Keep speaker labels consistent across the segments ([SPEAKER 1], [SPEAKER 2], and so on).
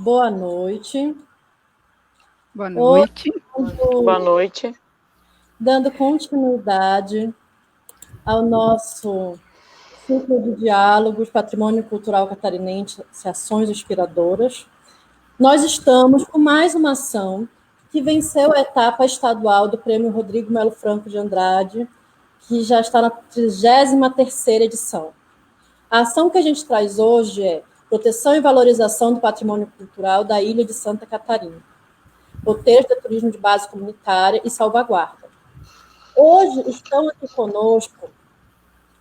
[SPEAKER 1] Boa noite.
[SPEAKER 2] Boa noite.
[SPEAKER 3] Boa noite.
[SPEAKER 1] Dando continuidade ao nosso ciclo de diálogos Patrimônio Cultural Catarinense, Ações Inspiradoras, nós estamos com mais uma ação que venceu a etapa estadual do Prêmio Rodrigo Melo Franco de Andrade, que já está na 33ª edição. A ação que a gente traz hoje é Proteção e Valorização do Patrimônio Cultural da Ilha de Santa Catarina, roteiro de turismo de base comunitária e salvaguarda. Hoje estão aqui conosco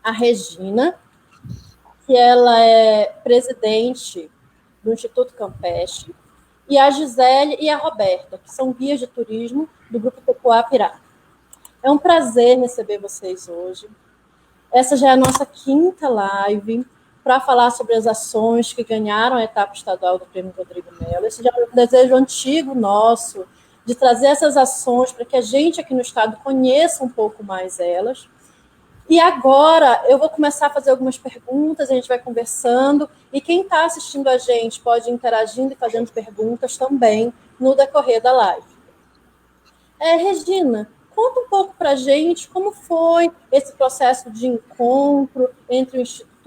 [SPEAKER 1] a Regina, que ela é presidente do Instituto Campeche, e a Gisele e a Roberta, que são guias de turismo do Grupo Tecoá Pirá. É um prazer receber vocês hoje. Essa já é a nossa 5ª live para falar sobre as ações que ganharam a etapa estadual do Prêmio Rodrigo Melo. Esse já é um desejo antigo nosso de trazer essas ações para que a gente aqui no estado conheça um pouco mais elas. E agora eu vou começar a fazer algumas perguntas, a gente vai conversando, e quem está assistindo a gente pode ir interagindo e fazendo perguntas também no decorrer da live. Regina, conta um pouco para a gente como foi esse processo de encontro entre o Instituto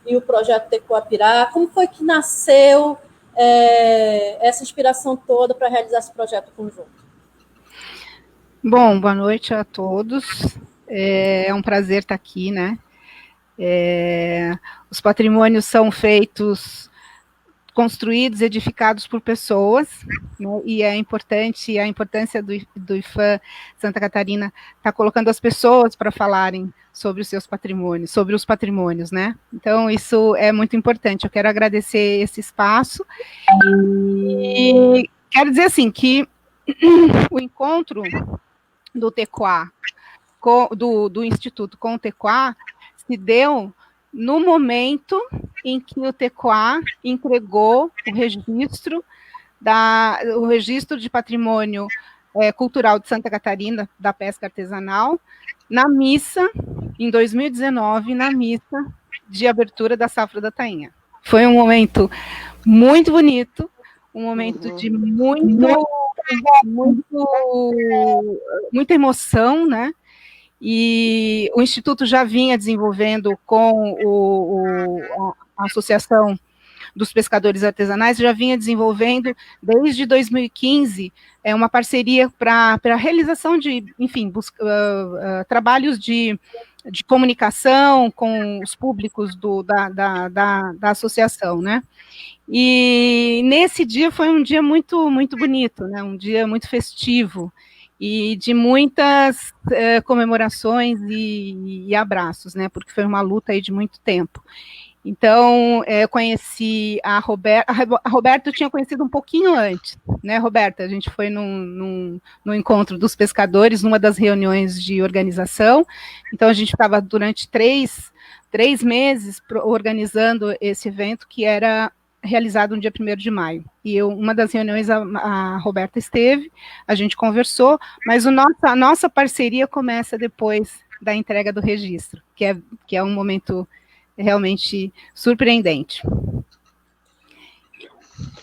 [SPEAKER 1] e o Projeto Tecoá Pirá, como foi que nasceu essa inspiração toda para realizar esse projeto conjunto?
[SPEAKER 2] Bom, boa noite a todos. É um prazer estar aqui, né? Os patrimônios são feitos, construídos, edificados por pessoas, né? E é importante, a importância do IFAM Santa Catarina está colocando as pessoas para falarem sobre os seus patrimônios, sobre os patrimônios, né? Então, isso é muito importante. Eu quero agradecer esse espaço e quero dizer assim que o encontro do Tecoá, do Instituto com o Tecoá, se deu no momento em que o Tecoá entregou o registro de patrimônio cultural de Santa Catarina, da pesca artesanal, na missa, em 2019, na missa de abertura da Safra da Tainha. Foi um momento muito bonito, um momento de muita emoção, né? E o Instituto já vinha desenvolvendo com a Associação dos Pescadores Artesanais, já vinha desenvolvendo desde 2015 uma parceria para a realização de, enfim, trabalhos de comunicação com os públicos da associação, né? E nesse dia foi um dia muito, muito bonito, né? Um dia muito festivo e de muitas comemorações e abraços, né? Porque foi uma luta aí de muito tempo. Então, eu conheci a Roberta. A Roberta eu tinha conhecido um pouquinho antes, né, Roberta? A gente foi no encontro dos pescadores, numa das reuniões de organização. Então, a gente estava durante três meses organizando esse evento, que era realizado no dia 1º de maio. E uma das reuniões a Roberta esteve, a gente conversou, mas a nossa parceria começa depois da entrega do registro, que é um momento realmente surpreendente.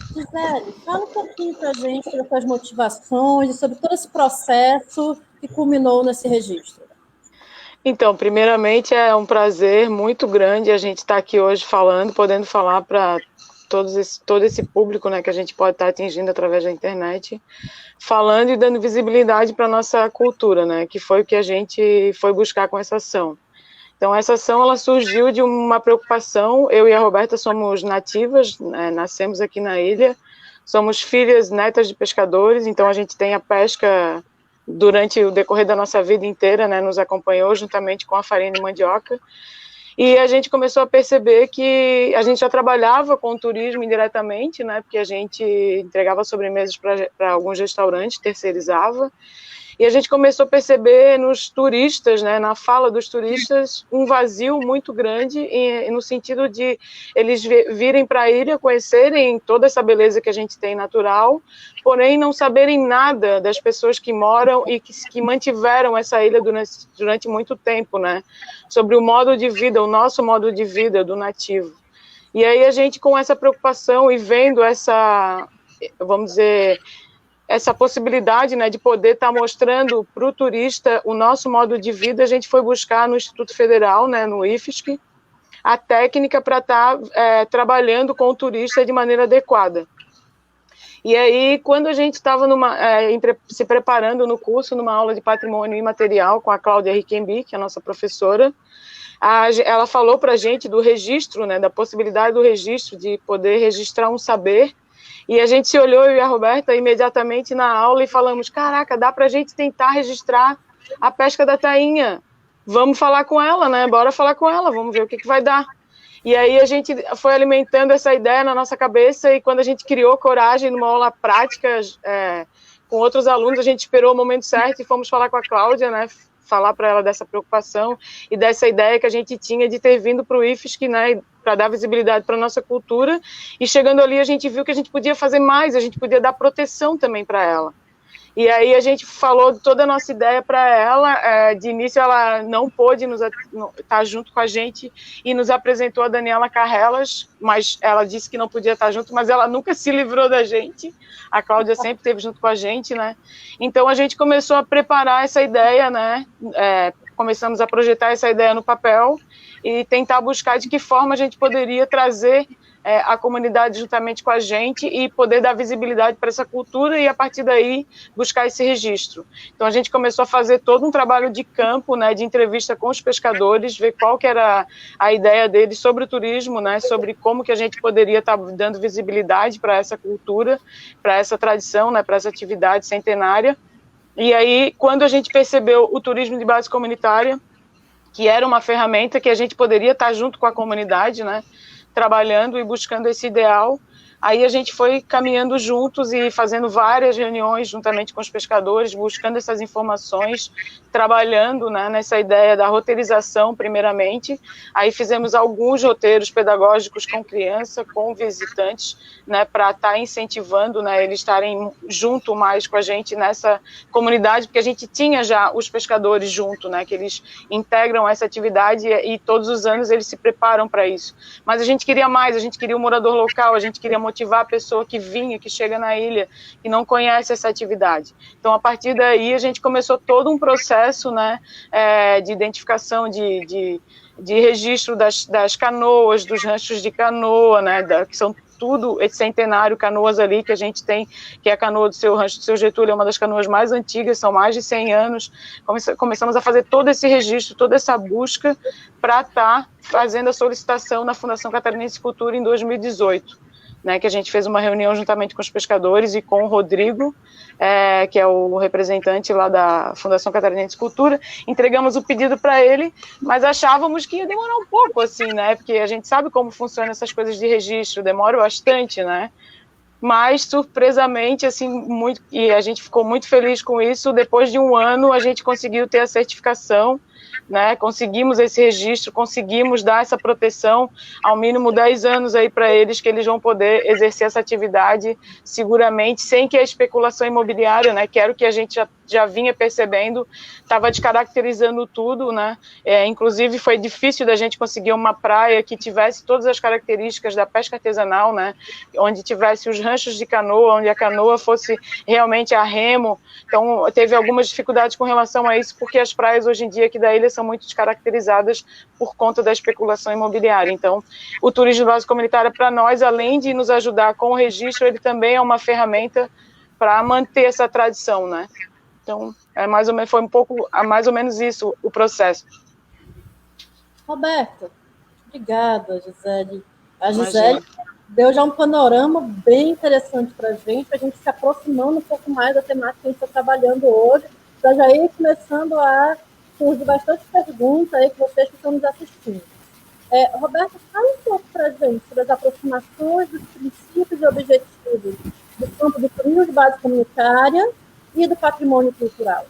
[SPEAKER 1] Gisele, fala um pouquinho para a gente sobre as suas motivações e sobre todo esse processo que culminou nesse registro.
[SPEAKER 3] Então, primeiramente, é um prazer muito grande a gente estar aqui hoje podendo falar para todo esse público, né, que a gente pode estar atingindo através da internet, falando e dando visibilidade para a nossa cultura, né, que foi o que a gente foi buscar com essa ação. Então, essa ação ela surgiu de uma preocupação. Eu e a Roberta somos nativas, né, nascemos aqui na ilha, somos filhas, netas de pescadores, então a gente tem a pesca durante o decorrer da nossa vida inteira, né, nos acompanhou juntamente com a farinha de mandioca. E a gente começou a perceber que a gente já trabalhava com o turismo indiretamente, né, porque a gente entregava sobremesas para alguns restaurantes, terceirizava. E a gente começou a perceber nos turistas, né, na fala dos turistas, um vazio muito grande no sentido de eles virem para a ilha, conhecerem toda essa beleza que a gente tem natural, porém não saberem nada das pessoas que moram e que mantiveram essa ilha durante muito tempo, né, sobre o modo de vida, o nosso modo de vida do nativo. E aí a gente, com essa preocupação e vendo essa, vamos dizer, essa possibilidade, né, de poder estar mostrando para o turista o nosso modo de vida, a gente foi buscar no Instituto Federal, né, no IFSC, a técnica para estar trabalhando com o turista de maneira adequada. E aí, quando a gente estava se preparando no curso, numa aula de patrimônio imaterial com a Cláudia Riquembi, que é a nossa professora, ela falou para a gente do registro, né, da possibilidade do registro, de poder registrar um saber, e a gente se olhou, eu e a Roberta, imediatamente na aula e falamos, caraca, dá para a gente tentar registrar a pesca da tainha, vamos falar com ela, né, bora falar com ela, vamos ver o que vai dar. E aí a gente foi alimentando essa ideia na nossa cabeça, e quando a gente criou coragem numa aula prática com outros alunos, a gente esperou o momento certo e fomos falar com a Cláudia, né, falar para ela dessa preocupação e dessa ideia que a gente tinha de ter vindo para o IFSC, né, para dar visibilidade para a nossa cultura, e chegando ali a gente viu que a gente podia fazer mais, a gente podia dar proteção também para ela. E aí a gente falou toda a nossa ideia para ela, de início ela não pôde estar junto com a gente e nos apresentou a Daniela Carrelas, mas ela disse que não podia estar junto, mas ela nunca se livrou da gente, a Cláudia sempre esteve junto com a gente, né? Então a gente começou a preparar essa ideia, né? Começamos a projetar essa ideia no papel e tentar buscar de que forma a gente poderia trazer a comunidade juntamente com a gente e poder dar visibilidade para essa cultura e, a partir daí, buscar esse registro. Então, a gente começou a fazer todo um trabalho de campo, né, de entrevista com os pescadores, ver qual que era a ideia deles sobre o turismo, né, sobre como que a gente poderia estar dando visibilidade para essa cultura, para essa tradição, né, para essa atividade centenária. E aí, quando a gente percebeu o turismo de base comunitária, que era uma ferramenta que a gente poderia estar junto com a comunidade, né, trabalhando e buscando esse ideal, aí a gente foi caminhando juntos e fazendo várias reuniões juntamente com os pescadores, buscando essas informações, trabalhando, né, nessa ideia da roteirização primeiramente. Aí fizemos alguns roteiros pedagógicos com criança, com visitantes, né, para estar incentivando, né, eles estarem junto mais com a gente nessa comunidade, porque a gente tinha já os pescadores junto, né, que eles integram essa atividade e todos os anos eles se preparam para isso. Mas a gente queria mais, a gente queria o morador local, a gente queria motivar a pessoa que vinha, que chega na ilha, que não conhece essa atividade. Então, a partir daí, a gente começou todo um processo, né, de identificação, de registro das canoas, dos ranchos de canoa, né, que são tudo esse centenário, canoas ali que a gente tem, que é a canoa do seu rancho do seu Getúlio, é uma das canoas mais antigas, são mais de 100 anos. Começamos a fazer todo esse registro, toda essa busca para estar fazendo a solicitação na Fundação Catarinense de Cultura em 2018. Né, que a gente fez uma reunião juntamente com os pescadores e com o Rodrigo, que é o representante lá da Fundação Catarinense de Cultura, entregamos o pedido para ele, mas achávamos que ia demorar um pouco, assim, né, porque a gente sabe como funcionam essas coisas de registro, demora bastante, né, mas surpresamente, assim, e a gente ficou muito feliz com isso, depois de um ano a gente conseguiu ter a certificação, né, conseguimos esse registro, conseguimos dar essa proteção, ao mínimo 10 anos aí para eles, que eles vão poder exercer essa atividade seguramente, sem que a especulação imobiliária, né, que era o que a gente já vinha percebendo, estava descaracterizando tudo, né, inclusive foi difícil da gente conseguir uma praia que tivesse todas as características da pesca artesanal, né, onde tivesse os ranchos de canoa, onde a canoa fosse realmente a remo. Então teve algumas dificuldades com relação a isso, porque as praias hoje em dia aqui da ilha são muito descaracterizadas por conta da especulação imobiliária. Então o turismo de base comunitária, para nós, além de nos ajudar com o registro, ele também é uma ferramenta para manter essa tradição, né? Então, foi um pouco, mais ou menos isso o processo.
[SPEAKER 1] Roberta, obrigada, Gisele. A Gisele deu já um panorama bem interessante para a gente se aproximando um pouco mais da temática que a gente está trabalhando hoje, para já ir começando a surgir bastante perguntas aí que vocês que estão nos assistindo. Roberta, fala um pouco para a gente sobre as aproximações dos princípios e objetivos do campo do turismo de base comunitária e do patrimônio cultural.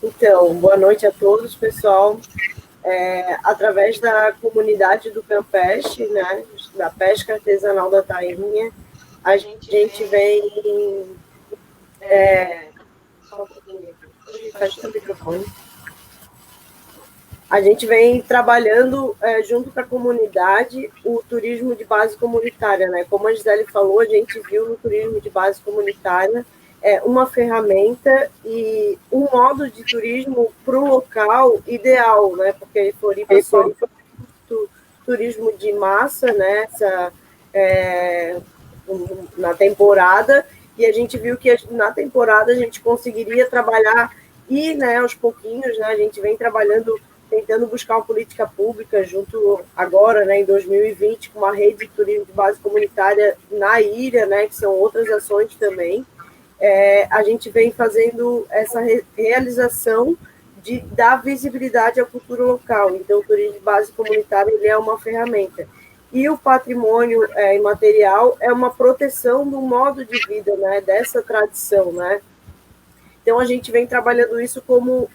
[SPEAKER 4] Então, boa noite a todos, pessoal. Através da comunidade do Campestre, né, da pesca artesanal da tainha, a gente vem... fecha o microfone. a gente vem trabalhando junto com a comunidade o turismo de base comunitária, né? Como a Gisele falou, a gente viu no turismo de base comunitária uma ferramenta e um modo de turismo para o local ideal, né? Porque Floripa só turismo de massa, né? Na temporada, e a gente viu que na temporada a gente conseguiria trabalhar e, né, aos pouquinhos, né, a gente vem trabalhando, tentando buscar uma política pública junto agora, né, em 2020, com uma rede de turismo de base comunitária na ilha, né, que são outras ações também. A gente vem fazendo essa realização de dar visibilidade à cultura local. Então, o turismo de base comunitária ele é uma ferramenta. E o patrimônio imaterial é uma proteção do modo de vida, né, dessa tradição, né? Então, a gente vem trabalhando isso como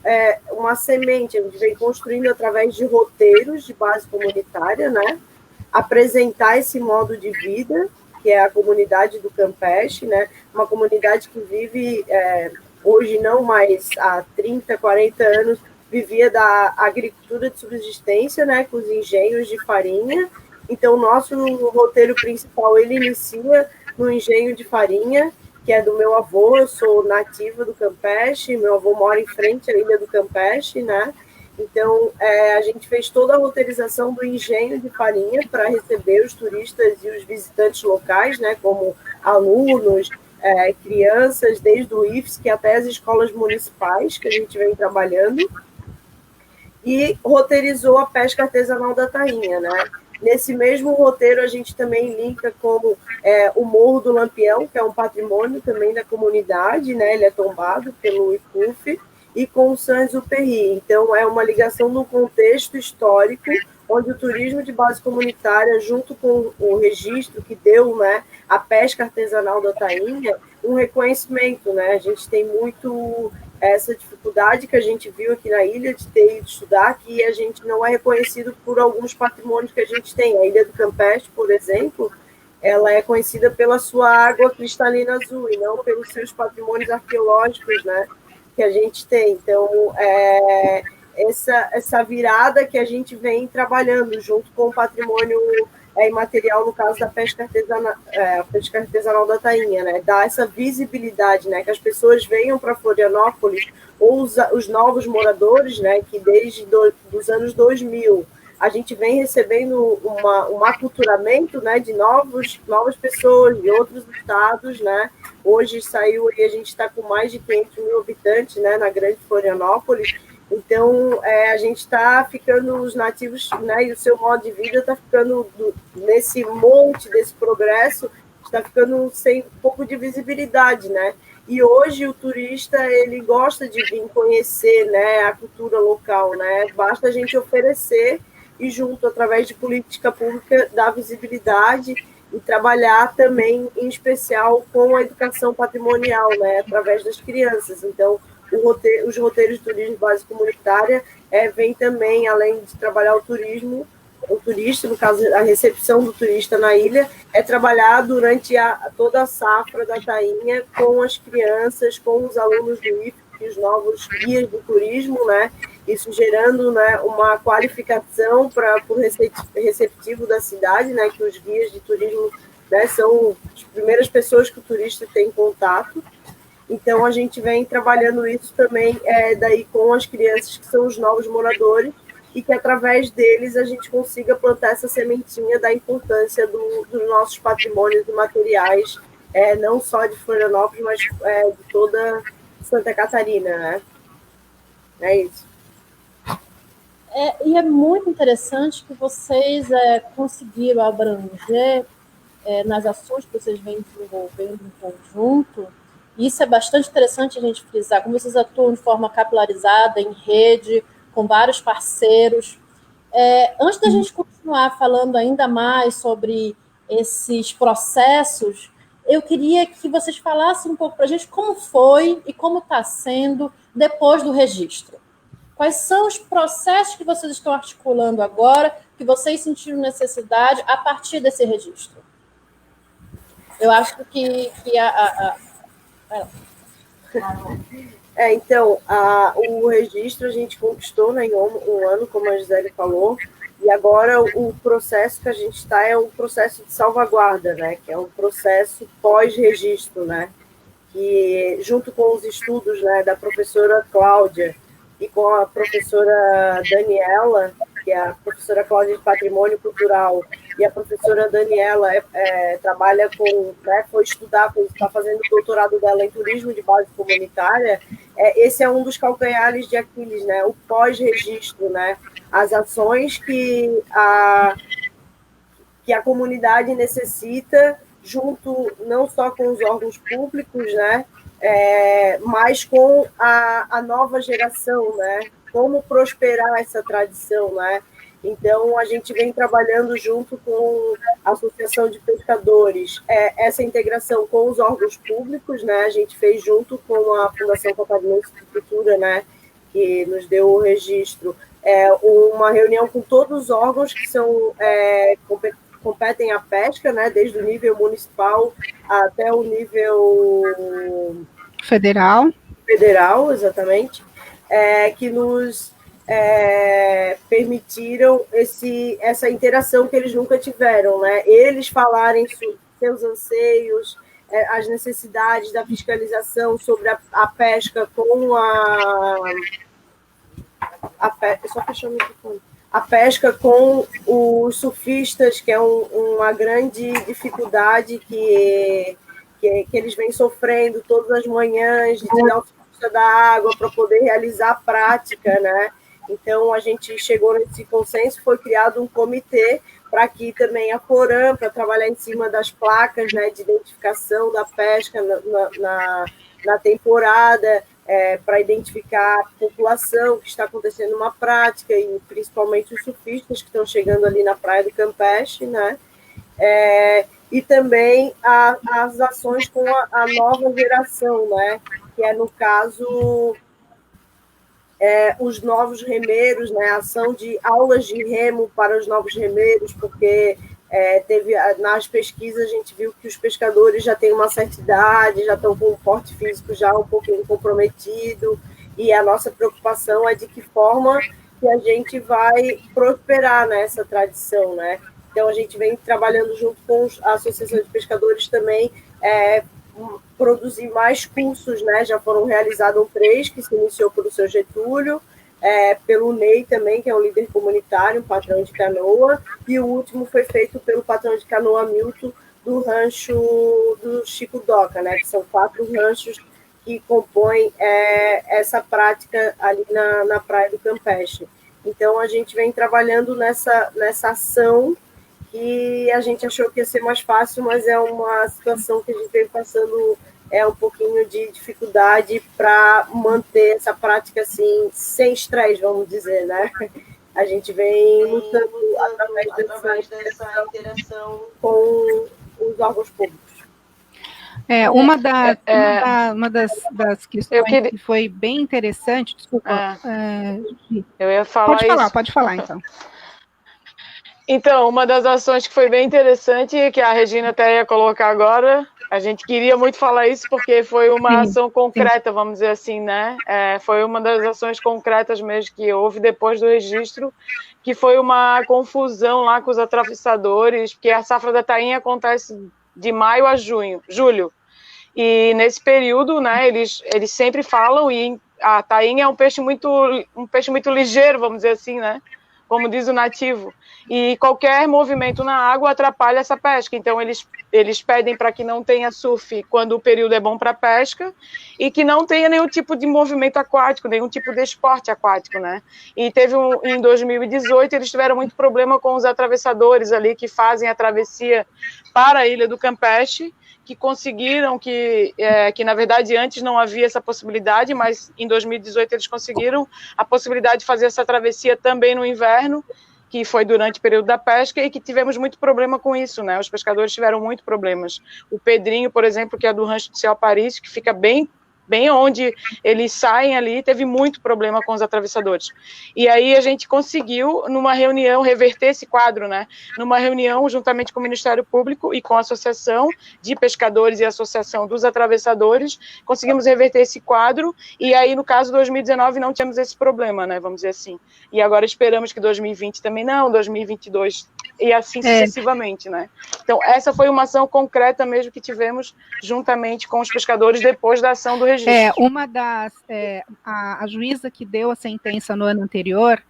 [SPEAKER 4] uma semente, a gente vem construindo através de roteiros de base comunitária, né? Apresentar esse modo de vida, que é a comunidade do Campeche, né? Uma comunidade que vive, hoje não mais há 30, 40 anos, vivia da agricultura de subsistência, né? Com os engenhos de farinha. Então, o nosso roteiro principal, ele inicia no engenho de farinha, que é do meu avô. Eu sou nativa do Campeche, meu avô mora em frente à ilha do Campeche, né? Então, a gente fez toda a roteirização do engenho de farinha para receber os turistas e os visitantes locais, né, como alunos, crianças, desde o IFSC até as escolas municipais que a gente vem trabalhando, e roteirizou a pesca artesanal da tainha, né? Nesse mesmo roteiro, a gente também linka com o Morro do Lampião, que é um patrimônio também da comunidade, né? Ele é tombado pelo ICUF, e com o Saint-Exupéry. Então, é uma ligação no contexto histórico, onde o turismo de base comunitária, junto com o registro que deu, né, a pesca artesanal da tainha, um reconhecimento, né? A gente tem muito essa dificuldade que a gente viu aqui na ilha de ter ido estudar, que a gente não é reconhecido por alguns patrimônios que a gente tem. A Ilha do Campeche, por exemplo, ela é conhecida pela sua água cristalina azul e não pelos seus patrimônios arqueológicos, né, que a gente tem. Então, essa virada que a gente vem trabalhando junto com o patrimônio imaterial, no caso da pesca artesanal da tainha, né? Dar essa visibilidade, né? Que as pessoas venham para Florianópolis, ou os novos moradores, né? Que desde os anos 2000 a gente vem recebendo um aculturamento, né? De novas pessoas de outros estados, né? Hoje saiu e a gente está com mais de 500 mil habitantes, né? Na grande Florianópolis. Então, a gente está ficando, os nativos, né, e o seu modo de vida está ficando, nesse monte desse progresso, está ficando sem um pouco de visibilidade, né? E hoje o turista, ele gosta de vir conhecer, né, a cultura local, né? Basta a gente oferecer e junto, através de política pública, dar visibilidade e trabalhar também, em especial, com a educação patrimonial, né, através das crianças. Então, os roteiros de turismo de base comunitária vem também, além de trabalhar o turista, no caso, a recepção do turista na ilha, é trabalhar durante toda a safra da tainha com as crianças, com os alunos do IFSC, os novos guias do turismo, né? Isso gerando, né, uma qualificação para o receptivo da cidade, né? Que os guias de turismo, né, são as primeiras pessoas que o turista tem contato. Então, a gente vem trabalhando isso também daí com as crianças que são os novos moradores e que, através deles, a gente consiga plantar essa sementinha da importância dos nossos patrimônios imateriais, não só de Florianópolis, mas de toda Santa Catarina, né? É isso.
[SPEAKER 1] E é muito interessante que vocês conseguiram abranger nas ações que vocês vêm desenvolvendo em conjunto. Isso é bastante interessante a gente frisar, como vocês atuam de forma capilarizada, em rede, com vários parceiros. Antes da gente continuar falando ainda mais sobre esses processos, eu queria que vocês falassem um pouco para a gente como foi e como está sendo depois do registro. Quais são os processos que vocês estão articulando agora, que vocês sentiram necessidade a partir desse registro? Eu acho que
[SPEAKER 4] Então, o registro a gente conquistou, né, em um ano, como a Gisele falou, e agora o processo que a gente está é um processo de salvaguarda, né, que é um processo pós-registro, né, que junto com os estudos, né, da professora Cláudia e com a professora Daniela, que é a professora Cláudia de Patrimônio Cultural, e a professora Daniela trabalha com, né, foi estudar, está fazendo o doutorado dela em turismo de base comunitária. Esse é um dos calcanhares de Aquiles, né, o pós-registro, né, as ações que a comunidade necessita, junto não só com os órgãos públicos, né, mas com a nova geração, né, como prosperar essa tradição, né. Então, a gente vem trabalhando junto com a Associação de Pescadores, essa integração com os órgãos públicos, né, a gente fez junto com a Fundação Catarinense de Cultura, né, que nos deu o registro, uma reunião com todos os órgãos que são competem à pesca, né, desde o nível municipal até o nível
[SPEAKER 2] federal,
[SPEAKER 4] exatamente, que nos permitiram essa interação que eles nunca tiveram, né? Eles falarem seus anseios, as necessidades da fiscalização sobre a pesca com só fechando o microfone. A pesca com os surfistas, que é uma grande dificuldade que eles vêm sofrendo todas as manhãs, de tirar o surfista da água para poder realizar a prática, né? Então, a gente chegou nesse consenso, foi criado um comitê para que também a Coram, para trabalhar em cima das placas, né, de identificação da pesca na temporada, para identificar a população que está acontecendo uma prática, e principalmente os surfistas que estão chegando ali na Praia do Campeche, né? E também as ações com a nova geração, né? Que é, no caso, os novos remeiros, né? A ação de aulas de remo para os novos remeiros, porque nas pesquisas a gente viu que os pescadores já têm uma certa idade, já estão com um porte físico já um pouquinho comprometido, e a nossa preocupação é de que forma que a gente vai prosperar nessa tradição, né? Então, a gente vem trabalhando junto com a Associação de Pescadores também, produzir mais cursos, né? Já foram realizados 3, que se iniciou pelo seu Getúlio, pelo Ney também, que é um líder comunitário, um patrão de canoa, e o último foi feito pelo patrão de canoa Milton, do rancho do Chico Doca, né, que são 4 ranchos que compõem essa prática ali na Praia do Campeche. Então, a gente vem trabalhando nessa ação, que a gente achou que ia ser mais fácil, mas é uma situação que a gente vem passando um pouquinho de dificuldade para manter essa prática assim, sem estresse, vamos dizer, né? A gente vem lutando através dessa interação com os órgãos públicos.
[SPEAKER 2] Uma das questões que foi bem interessante, desculpa.
[SPEAKER 3] Eu ia falar
[SPEAKER 2] pode falar, então.
[SPEAKER 3] Então, uma das ações que foi bem interessante, que a Regina até ia colocar agora, a gente queria muito falar isso porque foi uma ação concreta, vamos dizer assim, né? Foi uma das ações concretas mesmo que houve depois do registro, que foi uma confusão lá com os atravessadores, porque a safra da tainha acontece de maio a julho. E nesse período, né, eles sempre falam, e a tainha é um peixe muito ligeiro, vamos dizer assim, né? Como diz o nativo, e qualquer movimento na água atrapalha essa pesca. Então, eles pedem para que não tenha surf quando o período é bom para pesca, e que não tenha nenhum tipo de movimento aquático, nenhum tipo de esporte aquático, né? E em 2018, eles tiveram muito problema com os atravessadores ali, que fazem a travessia para a Ilha do Campeche, que conseguiram, que na verdade antes não havia essa possibilidade, mas em 2018 eles conseguiram a possibilidade de fazer essa travessia também no inverno, que foi durante o período da pesca, e que tivemos muito problema com isso, né? Os pescadores tiveram muito problemas. O Pedrinho, por exemplo, que é do rancho do Céu Paris, que fica bem bem onde eles saem ali, teve muito problema com os atravessadores. E aí a gente conseguiu, numa reunião, reverter esse quadro, né? Numa reunião, juntamente com o Ministério Público e com a Associação de Pescadores e a Associação dos Atravessadores, conseguimos reverter esse quadro, e aí, no caso de 2019, não tínhamos esse problema, né? Vamos dizer assim. E agora esperamos que 2020 também não, 2022, e assim sucessivamente, né? Então, essa foi uma ação concreta mesmo que tivemos juntamente com os pescadores depois da ação do registro.
[SPEAKER 2] Uma das... a juíza que deu a sentença no ano anterior,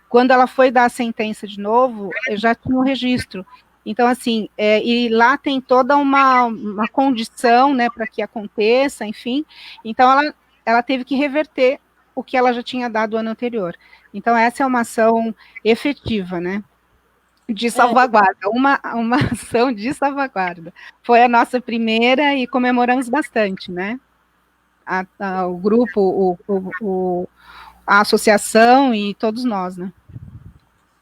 [SPEAKER 2] quando ela foi dar a sentença de novo, já tinha o registro. Então, assim, e lá tem toda uma condição, né, para que aconteça, enfim. Então, ela teve que reverter o que ela já tinha dado no ano anterior. Então, essa é uma ação efetiva, né? De salvaguarda, uma ação de salvaguarda. Foi a nossa primeira e comemoramos bastante, né? O grupo, a associação e todos nós, né?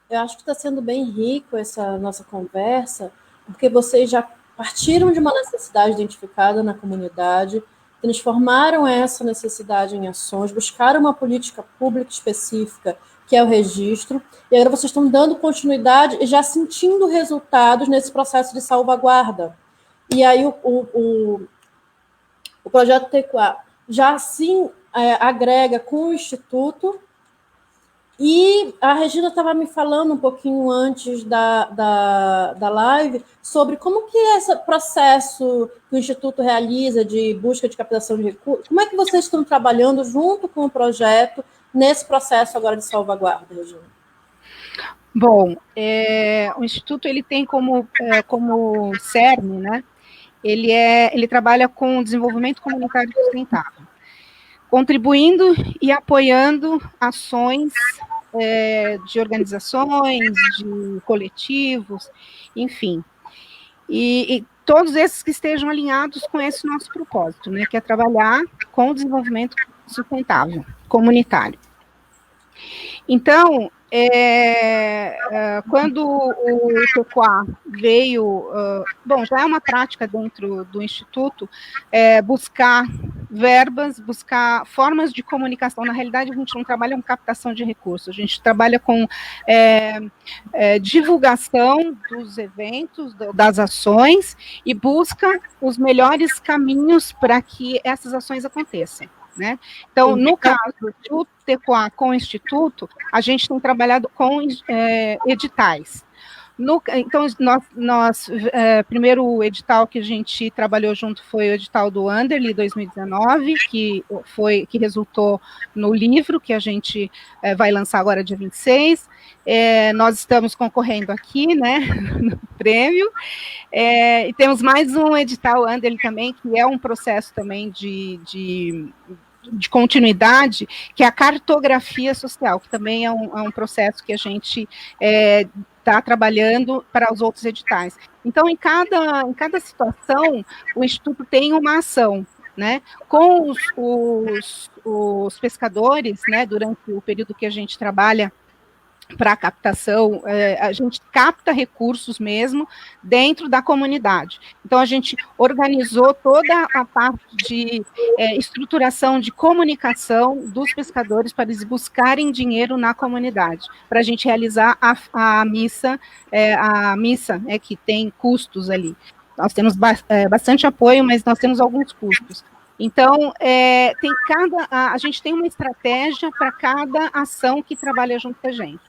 [SPEAKER 1] Eu acho que está sendo bem rico essa nossa conversa, porque vocês já partiram de uma necessidade identificada na comunidade, transformaram essa necessidade em ações, buscaram uma política pública específica, que é o registro, e agora vocês estão dando continuidade e já sentindo resultados nesse processo de salvaguarda. E aí o projeto TEQUA já assim agrega com o Instituto. E a Regina estava me falando um pouquinho antes da live sobre como que é esse processo que o Instituto realiza de busca de captação de recursos, como é que vocês estão trabalhando junto com o projeto nesse processo agora de salvaguarda, Regina?
[SPEAKER 2] Bom, o Instituto ele tem como cerne, né? Ele trabalha com o desenvolvimento comunitário sustentável, contribuindo e apoiando ações de organizações, de coletivos, enfim. E todos esses que estejam alinhados com esse nosso propósito, né, que é trabalhar com o desenvolvimento sustentável, comunitário. Então, quando o TEQUA veio, já é uma prática dentro do Instituto, buscar verbas, buscar formas de comunicação. Na realidade, a gente não trabalha com captação de recursos, a gente trabalha com divulgação dos eventos, das ações, e busca os melhores caminhos para que essas ações aconteçam. Né? Então, no caso do TEQUA com o Instituto, a gente tem trabalhado com editais. Então, primeiro edital que a gente trabalhou junto foi o edital do Anderli 2019, que resultou no livro que a gente vai lançar agora dia 26. Nós estamos concorrendo aqui, né, no prêmio, e temos mais um edital Anderli também, que é um processo também de continuidade, que é a cartografia social, que também é um processo que a gente está trabalhando para os outros editais. Então, em cada situação, o Instituto tem uma ação, né, com os pescadores, né, durante o período que a gente trabalha para a captação, a gente capta recursos mesmo dentro da comunidade. Então, a gente organizou toda a parte de estruturação de comunicação dos pescadores para eles buscarem dinheiro na comunidade, para a gente realizar a missa, que tem custos ali. Nós temos bastante apoio, mas nós temos alguns custos. Então, a gente tem uma estratégia para cada ação que trabalha junto com a gente.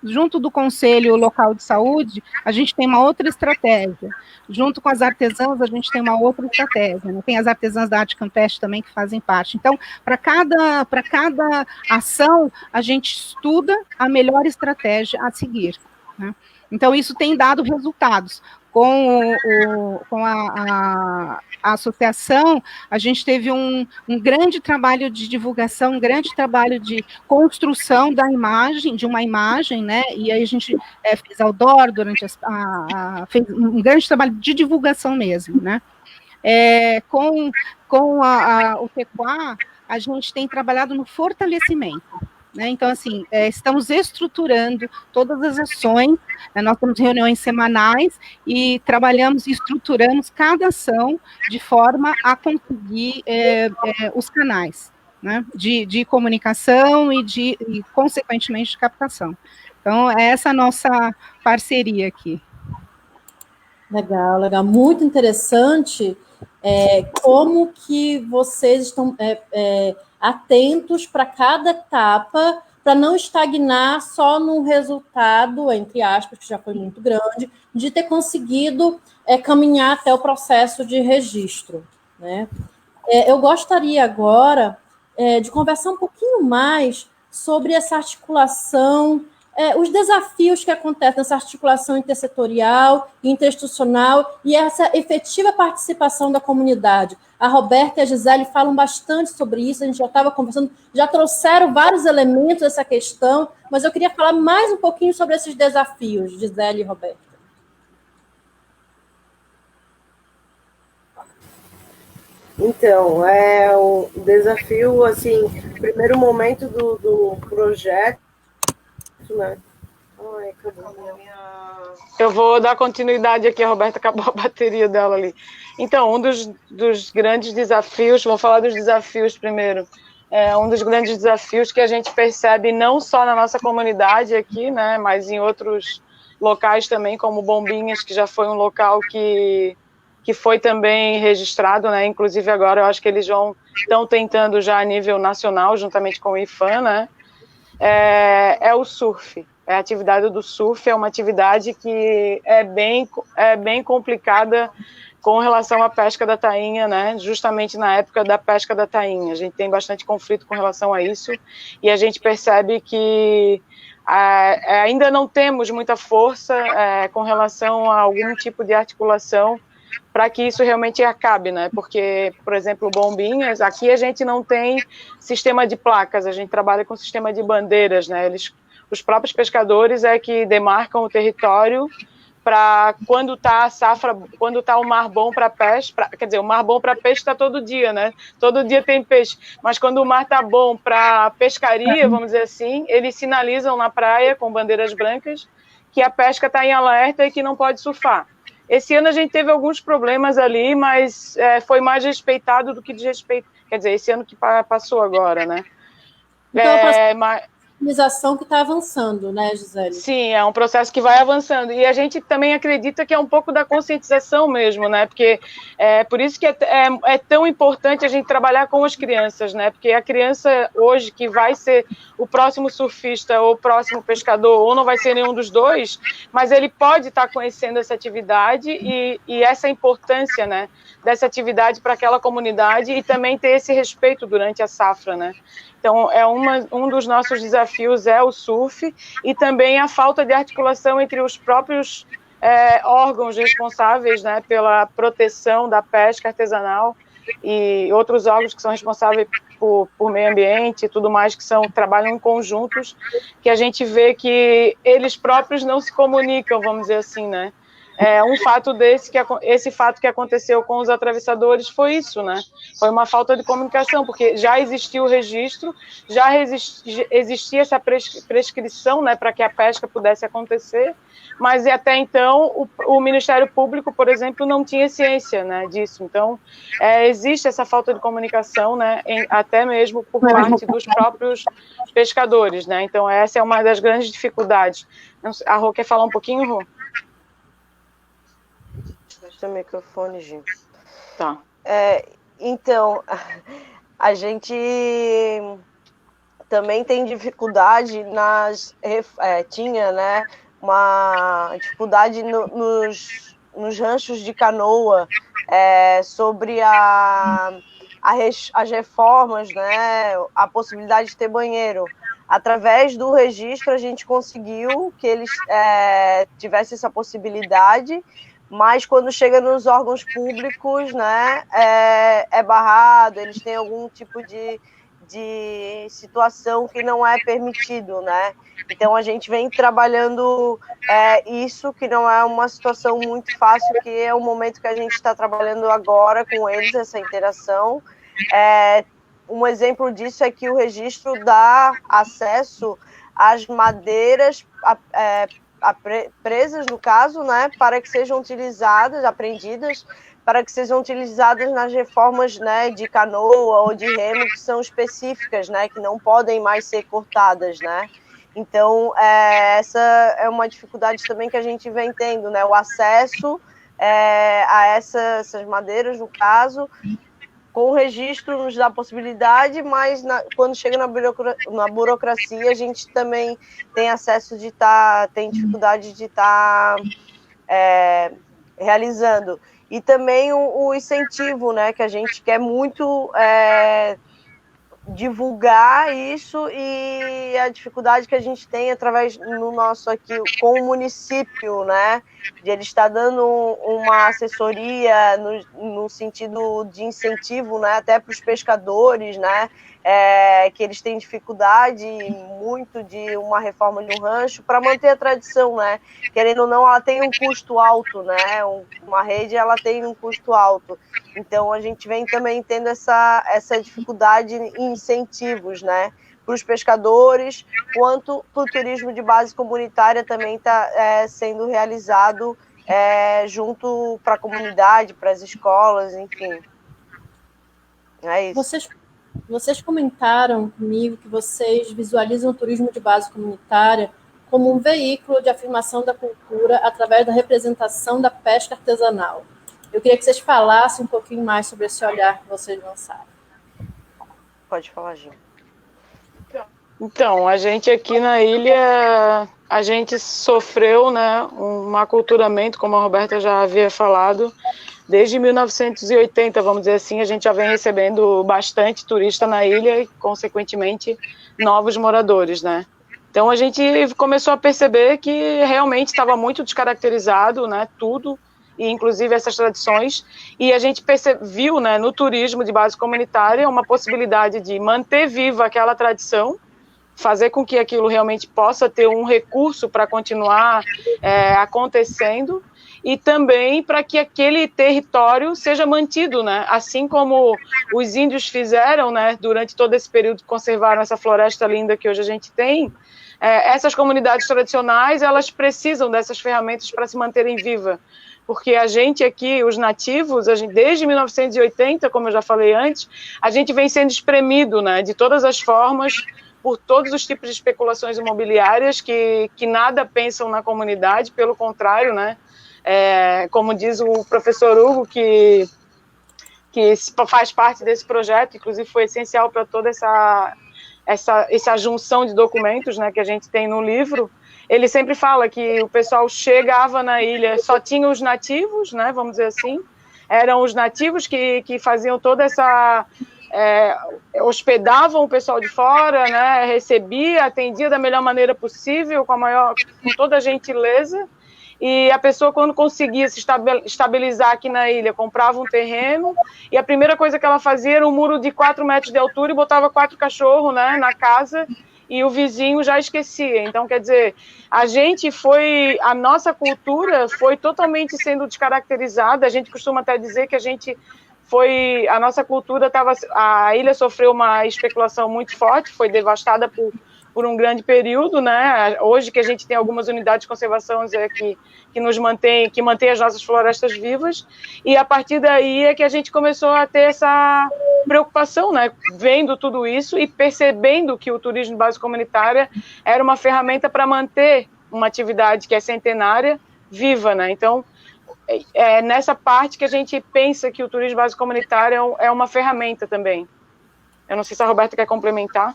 [SPEAKER 2] Junto do Conselho Local de Saúde, a gente tem uma outra estratégia. Junto com as artesãs, a gente tem uma outra estratégia. Né? Tem as artesãs da arte campestre também que fazem parte. Então, para cada ação, a gente estuda a melhor estratégia a seguir. Né? Então, isso tem dado resultados. Com a associação, a gente teve um grande trabalho de divulgação, um grande trabalho de construção de uma imagem, né? E aí a gente fez outdoor fez um grande trabalho de divulgação mesmo, né? Com o TEQUA, a gente tem trabalhado no fortalecimento. né? Então, assim, estamos estruturando todas as ações, né? Nós temos reuniões semanais e trabalhamos e estruturamos cada ação de forma a conseguir os canais, né? de comunicação e, consequentemente, de captação. Então, é essa a nossa parceria aqui.
[SPEAKER 1] Legal, legal. Muito interessante como que vocês estão atentos para cada etapa, para não estagnar só num resultado, entre aspas, que já foi muito grande, de ter conseguido caminhar até o processo de registro, né? Eu gostaria agora de conversar um pouquinho mais sobre essa articulação, os desafios que acontecem nessa articulação intersetorial, interinstitucional e essa efetiva participação da comunidade. A Roberta e a Gisele falam bastante sobre isso, a gente já estava conversando, já trouxeram vários elementos dessa questão, mas eu queria falar mais um pouquinho sobre esses desafios, Gisele e Roberta.
[SPEAKER 4] Então, o desafio, assim, primeiro momento do projeto, né? Ai, acabou
[SPEAKER 3] Eu vou dar continuidade aqui, a Roberta acabou a bateria dela ali. Então, um dos grandes desafios, vou falar dos desafios primeiro, um dos grandes desafios que a gente percebe não só na nossa comunidade aqui, né, mas em outros locais também, como Bombinhas, que já foi um local que foi também registrado, né, inclusive agora eu acho que eles estão tentando já a nível nacional, juntamente com o IFAM, né, é o surf. A atividade do surf é uma atividade que é bem complicada com relação à pesca da tainha, né? Justamente na época da pesca da tainha. A gente tem bastante conflito com relação a isso e a gente percebe que ainda não temos muita força com relação a algum tipo de articulação para que isso realmente acabe, né? Porque, por exemplo, Bombinhas, aqui a gente não tem sistema de placas, a gente trabalha com sistema de bandeiras, né? Os próprios pescadores que demarcam o território para quando está a safra, quando está o mar bom para peixe, quer dizer, o mar bom para peixe está todo dia, né? Todo dia tem peixe, mas quando o mar está bom para pescaria, vamos dizer assim, eles sinalizam na praia com bandeiras brancas que a pesca está em alerta e que não pode surfar. Esse ano a gente teve alguns problemas ali, mas foi mais respeitado do que desrespeito. Quer dizer, esse ano que passou agora, né?
[SPEAKER 1] Então, organização que está avançando, né, Gisele?
[SPEAKER 3] Sim, é um processo que vai avançando. E a gente também acredita que é um pouco da conscientização mesmo, né? Porque por isso que é tão importante a gente trabalhar com as crianças, né? Porque a criança hoje que vai ser o próximo surfista ou o próximo pescador, ou não vai ser nenhum dos dois, mas ele pode estar conhecendo essa atividade e essa importância, né, dessa atividade para aquela comunidade e também ter esse respeito durante a safra, né? Então, um dos nossos desafios é o surf e também a falta de articulação entre os próprios órgãos responsáveis, né, pela proteção da pesca artesanal e outros órgãos que são responsáveis por meio ambiente e tudo mais, que trabalham em conjuntos, que a gente vê que eles próprios não se comunicam, vamos dizer assim, né? Um fato esse fato que aconteceu com os atravessadores foi isso, né? Foi uma falta de comunicação, porque já existia o registro, já existia essa prescrição, né, para que a pesca pudesse acontecer, mas até então o Ministério Público, por exemplo, não tinha ciência, né, disso. Então, existe essa falta de comunicação, né, até mesmo por parte dos próprios pescadores, né? Então, essa é uma das grandes dificuldades. A Rô quer falar um pouquinho, Rô?
[SPEAKER 5] O microfone, gente.
[SPEAKER 3] Tá.
[SPEAKER 5] Então, a gente também tem dificuldade tinha, né, uma dificuldade nos ranchos de canoa sobre as reformas, né, a possibilidade de ter banheiro. Através do registro, a gente conseguiu que eles tivessem essa possibilidade, mas quando chega nos órgãos públicos, né, é barrado, eles têm algum tipo de situação que não é permitido, né? Então, a gente vem trabalhando isso, que não é uma situação muito fácil, que é o momento que a gente está trabalhando agora com eles, essa interação. um exemplo disso é que o registro dá acesso às madeiras presas, no caso, né, para que sejam utilizadas, apreendidas, para que sejam utilizadas nas reformas, né, de canoa ou de remo, que são específicas, né, que não podem mais ser cortadas, né. Então, essa é uma dificuldade também que a gente vem tendo, né, o acesso a essas madeiras, no caso, com o registro nos dá a possibilidade, mas quando chega na burocracia, a gente também tem acesso tem dificuldade de estar realizando. E também o incentivo, né, que a gente quer muito divulgar isso, e a dificuldade que a gente tem através no nosso aqui com o município, né, de ele estar dando uma assessoria no sentido de incentivo, né, até para os pescadores, né, que eles têm dificuldade muito de uma reforma de um rancho para manter a tradição, né, querendo ou não, ela tem um custo alto, né, uma rede ela tem um custo alto. Então, a gente vem também tendo essa dificuldade em incentivos, né, para os pescadores, quanto para o turismo de base comunitária também está sendo realizado junto para a comunidade, para as escolas, enfim. É isso.
[SPEAKER 1] Vocês comentaram comigo que vocês visualizam o turismo de base comunitária como um veículo de afirmação da cultura através da representação da pesca artesanal. Eu queria que vocês falassem um pouquinho mais sobre esse olhar que vocês lançaram.
[SPEAKER 5] Pode falar, Gil.
[SPEAKER 3] Então, a gente aqui na ilha, a gente sofreu, né, um aculturamento, como a Roberta já havia falado, desde 1980, vamos dizer assim, a gente já vem recebendo bastante turista na ilha e, consequentemente, novos moradores, né. Então, a gente começou a perceber que realmente estava muito descaracterizado, né, tudo, e inclusive essas tradições, e a gente viu, né, no turismo de base comunitária uma possibilidade de manter viva aquela tradição, fazer com que aquilo realmente possa ter um recurso para continuar acontecendo, e também para que aquele território seja mantido, né, assim como os índios fizeram, né, durante todo esse período que conservaram essa floresta linda que hoje a gente tem. Essas comunidades tradicionais, elas precisam dessas ferramentas para se manterem vivas, porque a gente aqui, os nativos, desde 1980, como eu já falei antes, a gente vem sendo espremido, né, de todas as formas, por todos os tipos de especulações imobiliárias que nada pensam na comunidade, pelo contrário, né, como diz o professor Hugo, que faz parte desse projeto, inclusive foi essencial para toda essa junção de documentos, né, que a gente tem no livro. Ele sempre fala que o pessoal chegava na ilha, só tinha os nativos, né, vamos dizer assim, eram os nativos que faziam toda essa... hospedavam o pessoal de fora, né, recebia, atendia da melhor maneira possível, com toda a gentileza, e a pessoa, quando conseguia se estabilizar aqui na ilha, comprava um terreno, e a primeira coisa que ela fazia era um muro de 4 metros de altura e botava 4 cachorros, né, na casa, e o vizinho já esquecia. Então, quer dizer, a nossa cultura foi totalmente sendo descaracterizada. A gente costuma até dizer que a nossa cultura a ilha sofreu uma especulação muito forte, foi devastada por um grande período, né? Hoje que a gente tem algumas unidades de conservação que mantém as nossas florestas vivas, e a partir daí é que a gente começou a ter essa preocupação, né? Vendo tudo isso e percebendo que o turismo de base comunitária era uma ferramenta para manter uma atividade que é centenária viva, né? Então, é nessa parte que a gente pensa que o turismo de base comunitária é uma ferramenta também. Eu não sei se a Roberta quer complementar.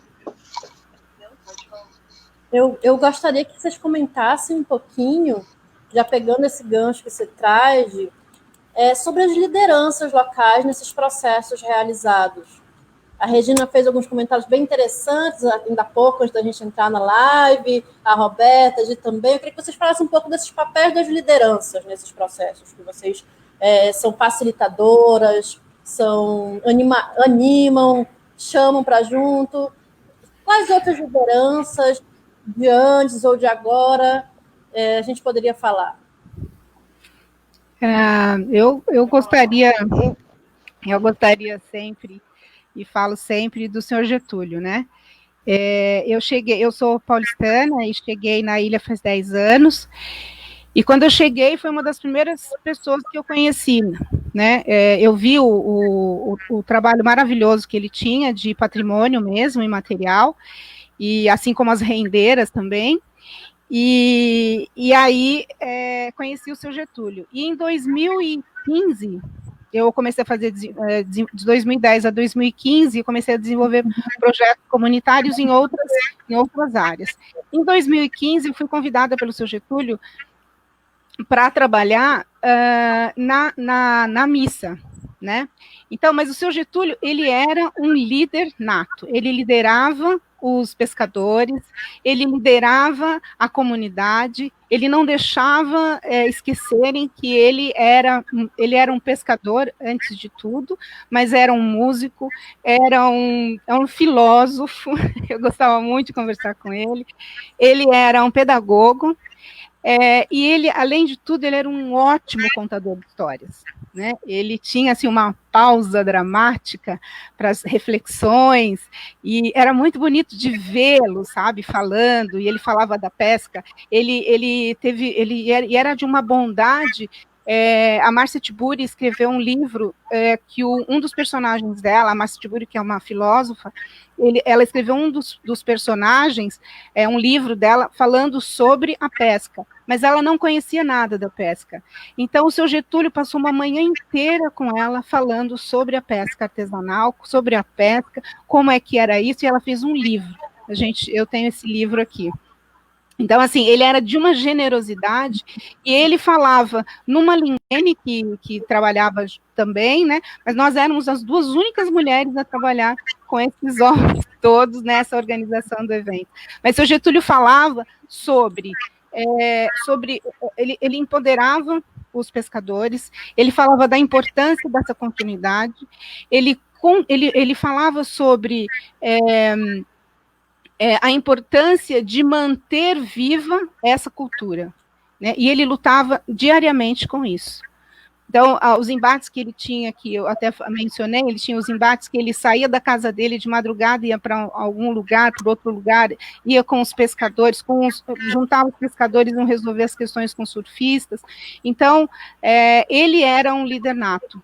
[SPEAKER 1] Eu gostaria que vocês comentassem um pouquinho, já pegando esse gancho que você traz, sobre as lideranças locais nesses processos realizados. A Regina fez alguns comentários bem interessantes, ainda há pouco, antes da gente entrar na live, a Roberta, a Gi também. Eu queria que vocês falassem um pouco desses papéis das lideranças nesses processos, que vocês são facilitadoras, animam, chamam para junto. Quais outras lideranças, de antes ou de agora, a gente poderia falar?
[SPEAKER 2] Eu gostaria sempre, e falo sempre do senhor Getúlio, né? Eu sou paulistana e cheguei na ilha faz 10 anos, e quando eu cheguei foi uma das primeiras pessoas que eu conheci, né? Eu vi o trabalho maravilhoso que ele tinha de patrimônio mesmo, imaterial, e assim como as rendeiras também, e aí conheci o seu Getúlio. E em 2015, eu comecei a fazer, de 2010 a 2015, eu comecei a desenvolver projetos comunitários em outras áreas. Em 2015, eu fui convidada pelo seu Getúlio para trabalhar na missa, né? Então, mas o seu Getúlio, ele era um líder nato, ele liderava os pescadores, ele liderava a comunidade, ele não deixava esquecerem que ele era um pescador, antes de tudo, mas era um músico, era um filósofo, eu gostava muito de conversar com ele era um pedagogo, e ele, além de tudo, ele era um ótimo contador de histórias, né? Ele tinha assim, uma pausa dramática para as reflexões, e era muito bonito de vê-lo, sabe, falando, e ele falava da pesca, ele era de uma bondade. A Márcia Tiburi escreveu um livro que um dos personagens dela, a Márcia Tiburi, que é uma filósofa, ela escreveu um dos personagens, um livro dela, falando sobre a pesca, mas ela não conhecia nada da pesca. Então, o seu Getúlio passou uma manhã inteira com ela, falando sobre a pesca artesanal, sobre a pesca, como é que era isso, e ela fez um livro. Eu tenho esse livro aqui. Então, assim, ele era de uma generosidade, e ele falava numa linguagem que trabalhava também, né? Mas nós éramos as duas únicas mulheres a trabalhar com esses homens todos nessa organização do evento. Mas seu Getúlio falava sobre ele empoderava os pescadores, ele falava da importância dessa continuidade, ele falava sobre a importância de manter viva essa cultura, né? E ele lutava diariamente com isso. Então, os embates que ele tinha, que eu até mencionei, ele tinha os embates que ele saía da casa dele de madrugada, ia para algum lugar, para outro lugar, ia com os pescadores, juntava os pescadores, não resolver as questões com surfistas. Então, ele era um líder nato.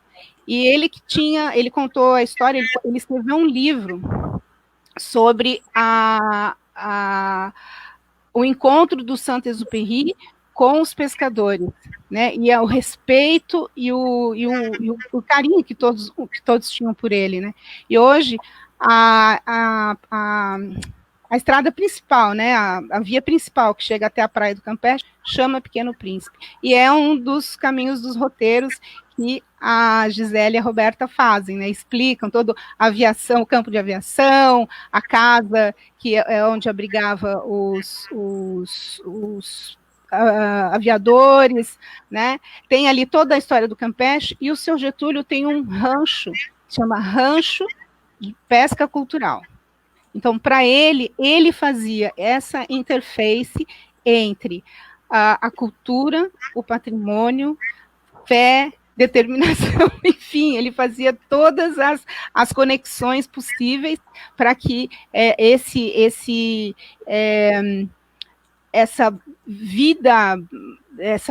[SPEAKER 2] E ele contou a história, ele escreveu um livro sobre o encontro do Saint-Exupéry com os pescadores, né? E o respeito e o carinho que todos tinham por ele, né? E hoje a estrada principal, né? A via principal que chega até a Praia do Campeche chama Pequeno Príncipe, e é um dos caminhos dos roteiros que a Gisele e a Roberta fazem, né? Explicam todo a aviação, o campo de aviação, a casa que é onde abrigava os aviadores, né? Tem ali toda a história do Campeche, e o seu Getúlio tem um rancho, chama Rancho de Pesca Cultural. Então, para ele fazia essa interface entre a cultura, o patrimônio, fé, determinação, enfim, ele fazia todas as conexões possíveis para que essa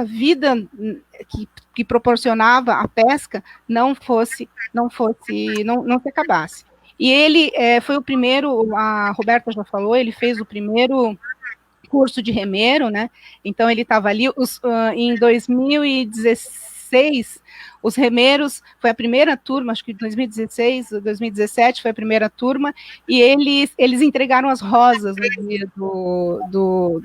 [SPEAKER 2] vida que proporcionava a pesca não se acabasse. E ele foi o primeiro, a Roberta já falou, ele fez o primeiro curso de remeiro, né? Então ele estava ali, em 2016, os remeiros, foi a primeira turma, acho que 2016, 2017 foi a primeira turma, e eles entregaram as rosas no dia do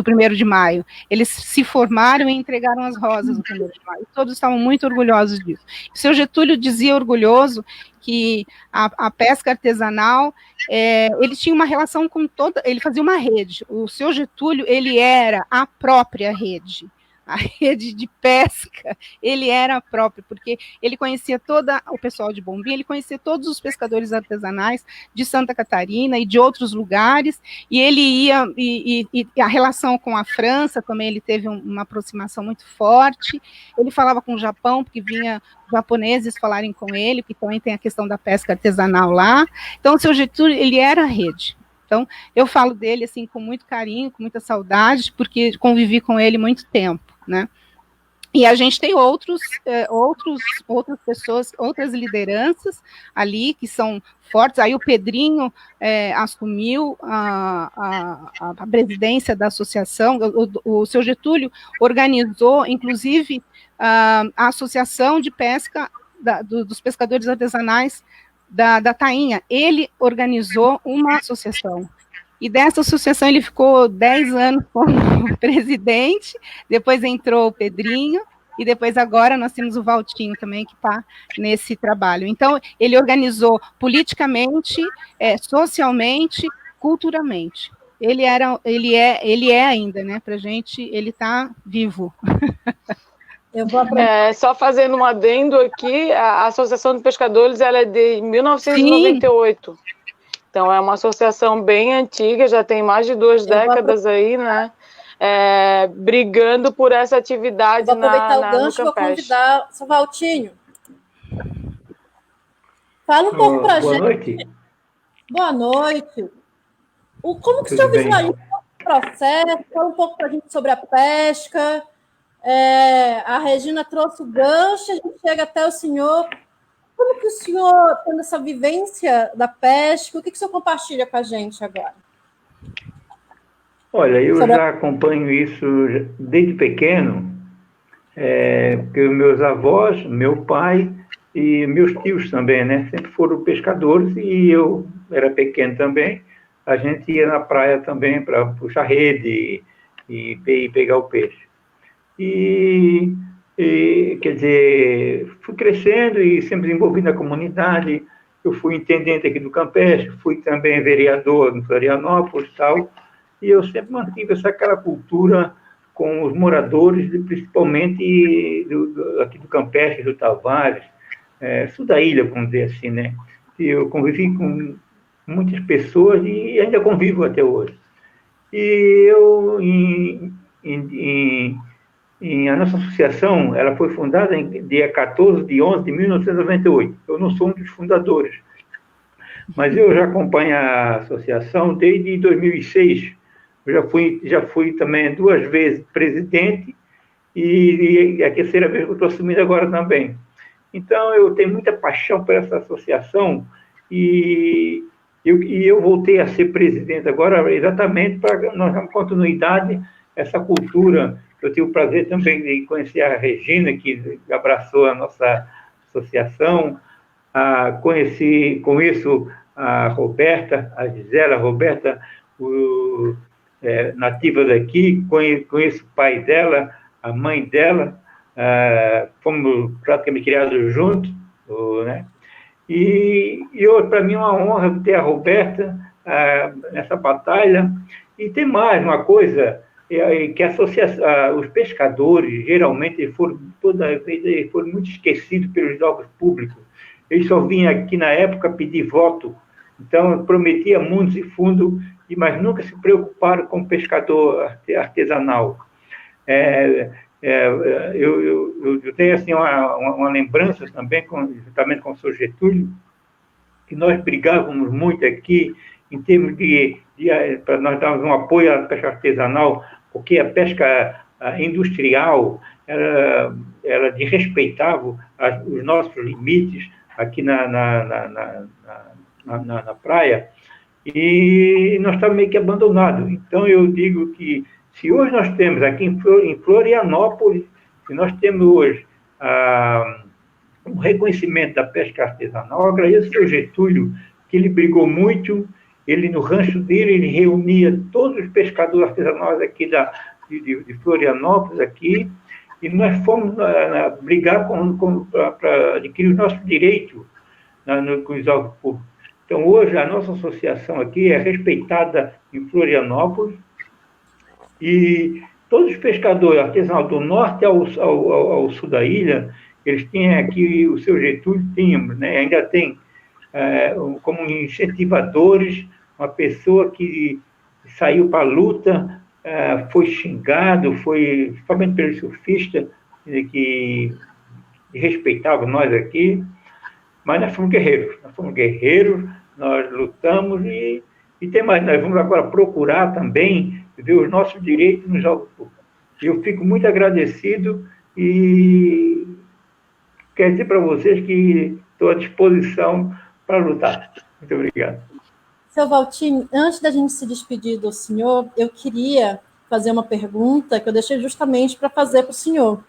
[SPEAKER 2] 1º de maio. Eles se formaram e entregaram as rosas no 1º de maio. Todos estavam muito orgulhosos disso. O seu Getúlio dizia orgulhoso que a pesca artesanal, ele tinha uma relação com ele fazia uma rede. O seu Getúlio, ele era a própria rede. a rede de pesca, ele era próprio, porque ele conhecia o pessoal de Bombinha, ele conhecia todos os pescadores artesanais de Santa Catarina e de outros lugares, e ele ia, e a relação com a França também, ele teve uma aproximação muito forte, ele falava com o Japão, porque vinha japoneses falarem com ele, porque também tem a questão da pesca artesanal lá. Então, o seu Getúlio, ele era a rede. Então, eu falo dele assim com muito carinho, com muita saudade, porque convivi com ele muito tempo, né? E a gente tem outras pessoas, outras lideranças ali que são fortes. Aí o Pedrinho assumiu a presidência da associação. O seu Getúlio organizou, inclusive, a Associação de Pesca dos Pescadores Artesanais da Tainha. Ele organizou uma associação. E dessa associação ele ficou 10 anos como presidente, depois entrou o Pedrinho, e depois agora nós temos o Valtinho também, que está nesse trabalho. Então, ele organizou politicamente, socialmente, culturalmente. Ele é ainda, né? Para a gente, ele está vivo.
[SPEAKER 3] Eu vou só fazendo um adendo aqui, a Associação de Pescadores ela é de 1998. Sim. Então, é uma associação bem antiga, já tem mais de 2 décadas aí, né? Brigando por essa atividade
[SPEAKER 1] vou aproveitar o gancho e vou convidar o seu Valtinho. Fala um pouco para a gente.
[SPEAKER 6] Boa noite.
[SPEAKER 1] Boa noite. Como que o senhor visualiza o processo? Fala um pouco para a gente sobre a pesca. A Regina trouxe o gancho, a gente chega até o senhor. Como que o senhor, tendo essa vivência da pesca, o que o senhor compartilha com a gente agora?
[SPEAKER 6] Olha, eu já acompanho isso desde pequeno, porque meus avós, meu pai e meus tios também, né, sempre foram pescadores e eu era pequeno também. A gente ia na praia também para puxar rede e pegar o peixe. Quer dizer, fui crescendo e sempre envolvido na comunidade. Eu fui intendente aqui do Campestre, fui também vereador em Florianópolis e tal, e eu sempre mantive aquela cultura com os moradores, principalmente aqui do Campestre, do Tavares, sul da ilha, vamos dizer assim, né? E eu convivi com muitas pessoas e ainda convivo até hoje. E eu, a nossa associação, ela foi fundada em dia 14 de 11 de 1998. Eu não sou um dos fundadores, mas eu já acompanho a associação desde 2006. Eu já fui também 2 vezes presidente e a terceira vez que eu estou assumindo agora também. Então, eu tenho muita paixão por essa associação e eu voltei a ser presidente agora exatamente para nós darmos continuidade a essa cultura. Eu tive o prazer também de conhecer a Regina, que abraçou a nossa associação. Conheço a Roberta, a Gisela Roberta, nativa daqui. Conheço o pai dela, a mãe dela. Fomos praticamente criados juntos, né? E para mim é uma honra ter a Roberta nessa batalha. E tem mais uma coisa, que os pescadores, geralmente, toda vez foram muito esquecidos pelos órgãos públicos. Eles só vinham aqui, na época, pedir voto. Então, prometia mundos e fundos, mas nunca se preocuparam com o pescador artesanal. Eu tenho assim, uma lembrança também, juntamente com o senhor Getúlio, que nós brigávamos muito aqui, em termos para nós darmos um apoio à pesca artesanal, porque a pesca industrial, ela desrespeitava os nossos limites aqui na praia, e nós estávamos meio que abandonados. Então, eu digo que, se hoje nós temos aqui em Florianópolis, se nós temos hoje um reconhecimento da pesca artesanal, eu agradeço ao seu Getúlio, que ele brigou muito. No rancho dele, ele reunia todos os pescadores artesanais aqui de Florianópolis, aqui, e nós fomos brigar para adquirir os nossos direitos com os órgãos públicos. Então, hoje, a nossa associação aqui é respeitada em Florianópolis, e todos os pescadores artesanais do norte ao sul da ilha, eles têm aqui, o seu Getúlio tínhamos, né? Ainda tem como incentivadores uma pessoa que saiu para a luta, foi xingado, principalmente pelos surfistas, que respeitavam nós aqui, mas nós fomos guerreiros, nós lutamos e tem mais, nós vamos agora procurar também ver os nossos direitos nos Jogos Públicos. Eu fico muito agradecido e quero dizer para vocês que estou à disposição para lutar. Muito obrigado.
[SPEAKER 1] Seu Valtinho, antes da gente se despedir do senhor, eu queria fazer uma pergunta que eu deixei justamente para fazer para o senhor.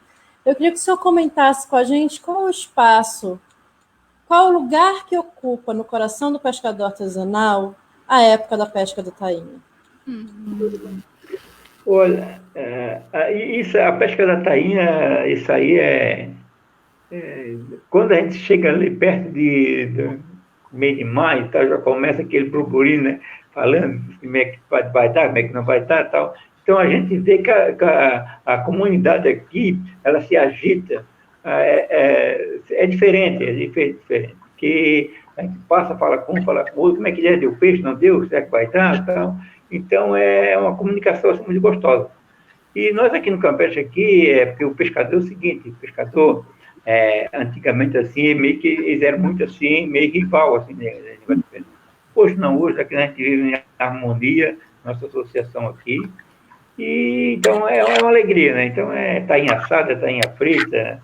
[SPEAKER 1] Eu queria que o senhor comentasse com a gente qual o espaço, qual o lugar que ocupa no coração do pescador artesanal a época da pesca do tainha.
[SPEAKER 6] Olha, a pesca da tainha, isso aí quando a gente chega ali perto de meio de maio, tá, já começa aquele burburinho, né, falando como é que vai dar, como é que não vai dar, tal. Então a gente vê que a comunidade aqui, ela se agita, é diferente, porque a gente passa, fala com um, fala com outro, como é que deu peixe, não deu, será que vai dar, tal. Então é uma comunicação assim, muito gostosa. E nós aqui no Campeche, porque o pescador é o seguinte, o pescador, antigamente assim, meio que eles eram muito assim, meio rival, assim, né? Hoje não, hoje aqui a gente vive em harmonia, nossa associação aqui, e então é uma alegria, né? Então tainha assada, tainha frita,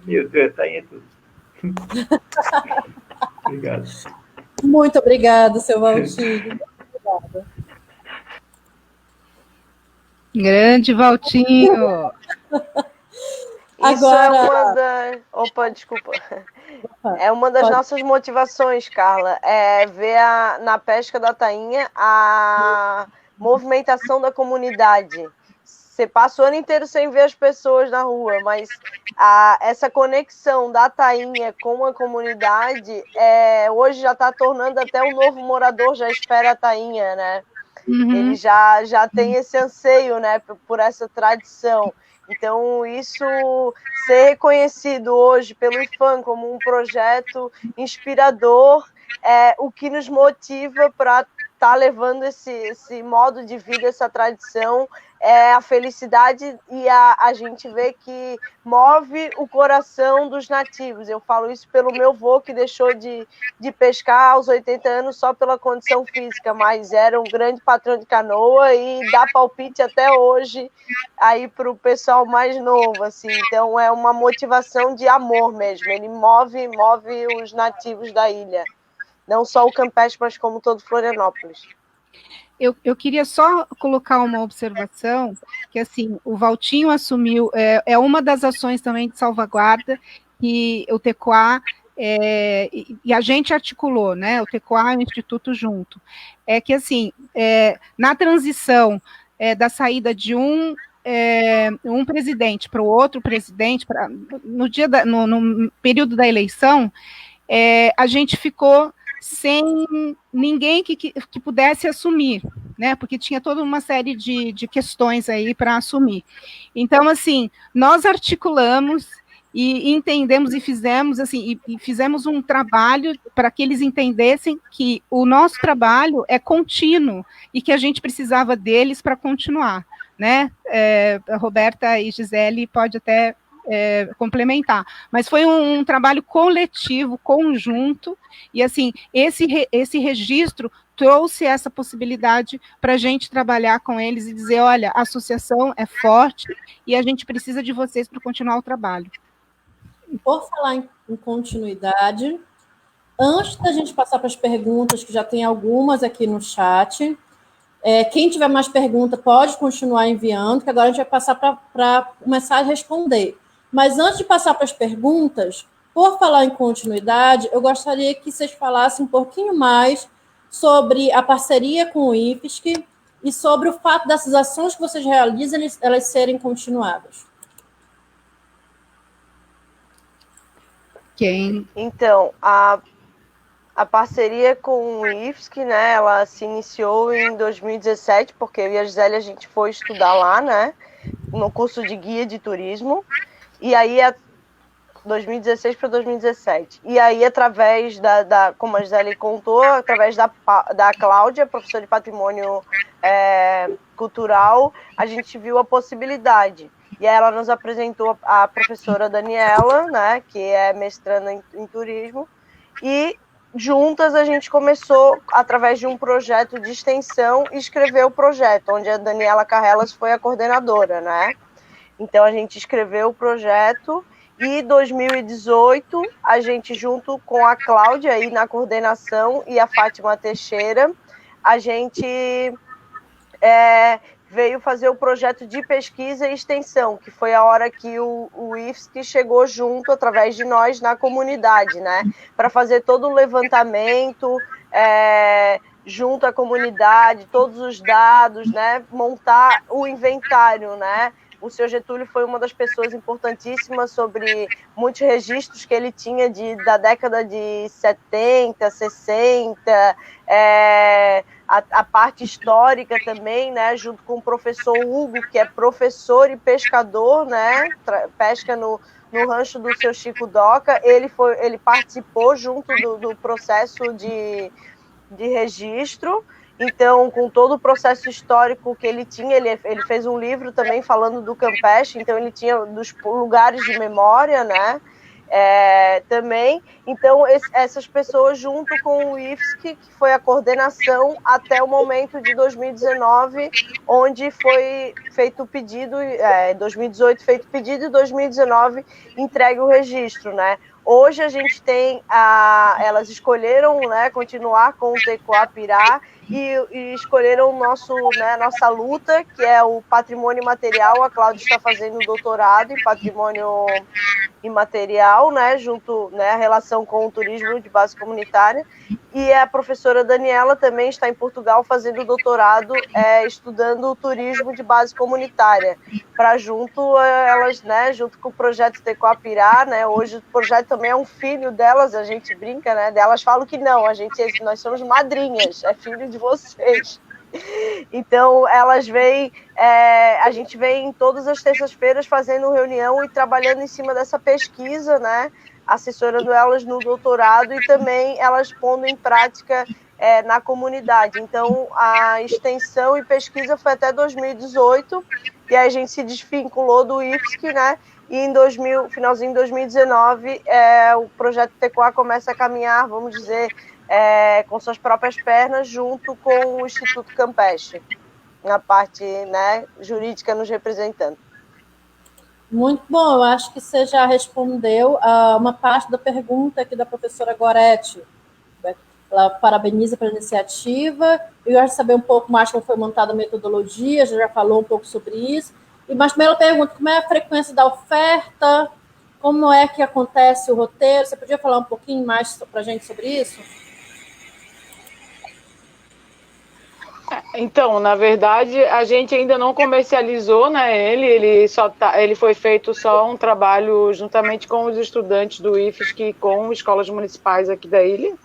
[SPEAKER 6] meu Deus, tainha tudo. Obrigado.
[SPEAKER 1] Muito obrigada, seu Valtinho. Muito obrigada.
[SPEAKER 2] Grande Valtinho.
[SPEAKER 5] Isso
[SPEAKER 1] Agora...
[SPEAKER 5] é uma das... Opa, desculpa. É uma das nossas motivações, Carla, ver na pesca da tainha a movimentação da comunidade. Você passa o ano inteiro sem ver as pessoas na rua, mas essa conexão da tainha com a comunidade hoje já está tornando até um novo morador já espera a tainha, né? Uhum. Ele já tem esse anseio, né, por essa tradição. Então, isso ser reconhecido hoje pelo IFAM como um projeto inspirador é o que nos motiva para estar levando esse modo de vida, essa tradição, a felicidade, e a gente vê que move o coração dos nativos. Eu falo isso pelo meu avô, que deixou de pescar aos 80 anos só pela condição física, mas era um grande patrão de canoa e dá palpite até hoje aí para o pessoal mais novo, assim. Então é uma motivação de amor mesmo, ele move os nativos da ilha, não só o Campeche, mas como todo Florianópolis.
[SPEAKER 2] Eu queria só colocar uma observação, que assim, o Valtinho assumiu, uma das ações também de salvaguarda, que o TECOA, e a gente articulou, né, o TECOA e o Instituto junto, que assim, na transição da saída de um presidente para o outro presidente, no período da eleição, a gente ficou sem ninguém que pudesse assumir, né? Porque tinha toda uma série de questões aí para assumir. Então, assim, nós articulamos e entendemos e fizemos assim, e fizemos um trabalho para que eles entendessem que o nosso trabalho é contínuo e que a gente precisava deles para continuar, né? A Roberta e Gisele pode até complementar, mas foi um trabalho coletivo, conjunto, e assim, esse registro trouxe essa possibilidade para a gente trabalhar com eles e dizer, olha, a associação é forte e a gente precisa de vocês para continuar o trabalho.
[SPEAKER 1] Por falar em continuidade, antes da gente passar para as perguntas, que já tem algumas aqui no chat, quem tiver mais pergunta pode continuar enviando, que agora a gente vai passar para começar a responder. Mas antes de passar para as perguntas, por falar em continuidade, eu gostaria que vocês falassem um pouquinho mais sobre a parceria com o IFSC e sobre o fato dessas ações que vocês realizam, elas serem continuadas.
[SPEAKER 2] Quem?
[SPEAKER 5] Então, a parceria com o IFSC, né, ela se iniciou em 2017, porque eu e a Gisele, a gente foi estudar lá, né? no curso de guia de turismo, e aí é 2016 para 2017. E aí, através como a Gisele contou, através da Cláudia, professora de patrimônio cultural, a gente viu a possibilidade. E aí ela nos apresentou a professora Daniela, né, que é mestranda em turismo, e juntas a gente começou, através de um projeto de extensão, escrever o projeto, onde a Daniela Carrelas foi a coordenadora, né? Então, a gente escreveu o projeto e em 2018, a gente, junto com a Cláudia aí na coordenação e a Fátima Teixeira, a gente veio fazer o projeto de pesquisa e extensão, que foi a hora que o IFSC chegou junto, através de nós, na comunidade, né? Para fazer todo o levantamento, junto à comunidade, todos os dados, né? Montar o inventário, né? O senhor Getúlio foi uma das pessoas importantíssimas sobre muitos registros que ele tinha da década de 70, 60, a parte histórica também, né, junto com o professor Hugo, que é professor e pescador, né, pesca no rancho do seu Chico Doca. Ele participou junto do processo de registro. Então, com todo o processo histórico que ele tinha, ele fez um livro também falando do Campeche, então ele tinha dos lugares de memória, né? Também. Então, essas pessoas, junto com o IFSC, que foi a coordenação até o momento de 2019, onde foi feito o pedido, 2018 feito o pedido e 2019 entregue o registro, né? Hoje a gente tem, elas escolheram, né, continuar com o Tecoapirá e escolheram nossa luta, que é o patrimônio imaterial. A Cláudia está fazendo doutorado em patrimônio imaterial, né, junto, né, a relação com o turismo de base comunitária, e a professora Daniela também está em Portugal fazendo doutorado, estudando o turismo de base comunitária, para elas, né, junto com o projeto Tecoapirá, né, hoje o projeto também é um filho delas, a gente brinca, né, delas falam que não, nós somos madrinhas, é filho de vocês. Então, elas vêm, a gente vem todas as terças-feiras fazendo reunião e trabalhando em cima dessa pesquisa, né? Assessorando elas no doutorado e também elas pondo em prática na comunidade. Então, a extensão e pesquisa foi até 2018, e aí a gente se desvinculou do IFSC, né? E finalzinho de 2019, o projeto Tecoá começa a caminhar, vamos dizer, com suas próprias pernas, junto com o Instituto Campeche, na parte, né, jurídica nos representando.
[SPEAKER 1] Muito bom, eu acho que você já respondeu a uma parte da pergunta aqui da professora Gorete. Ela parabeniza pela iniciativa. Eu gosto de saber um pouco mais como foi montada a metodologia, já falou um pouco sobre isso. Mas também ela pergunta como é a frequência da oferta, como é que acontece o roteiro. Você podia falar um pouquinho mais para a gente sobre isso?
[SPEAKER 3] Então, na verdade, a gente ainda não comercializou, né, ele foi feito só um trabalho juntamente com os estudantes do IFSC e com escolas municipais aqui da ilha.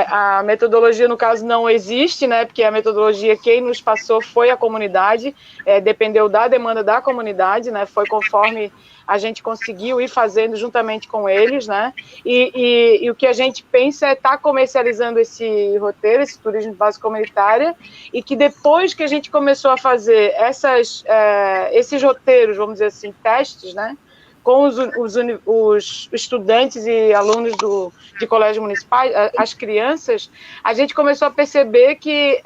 [SPEAKER 3] A metodologia, no caso, não existe, né, porque a metodologia, quem nos passou foi a comunidade, dependeu da demanda da comunidade, né, foi conforme a gente conseguiu ir fazendo juntamente com eles, né, e o que a gente pensa é estar comercializando esse roteiro, esse turismo de base comunitária, e que depois que a gente começou a fazer esses roteiros, vamos dizer assim, testes, né, com os estudantes e alunos de colégio municipais, as crianças, a gente começou a perceber que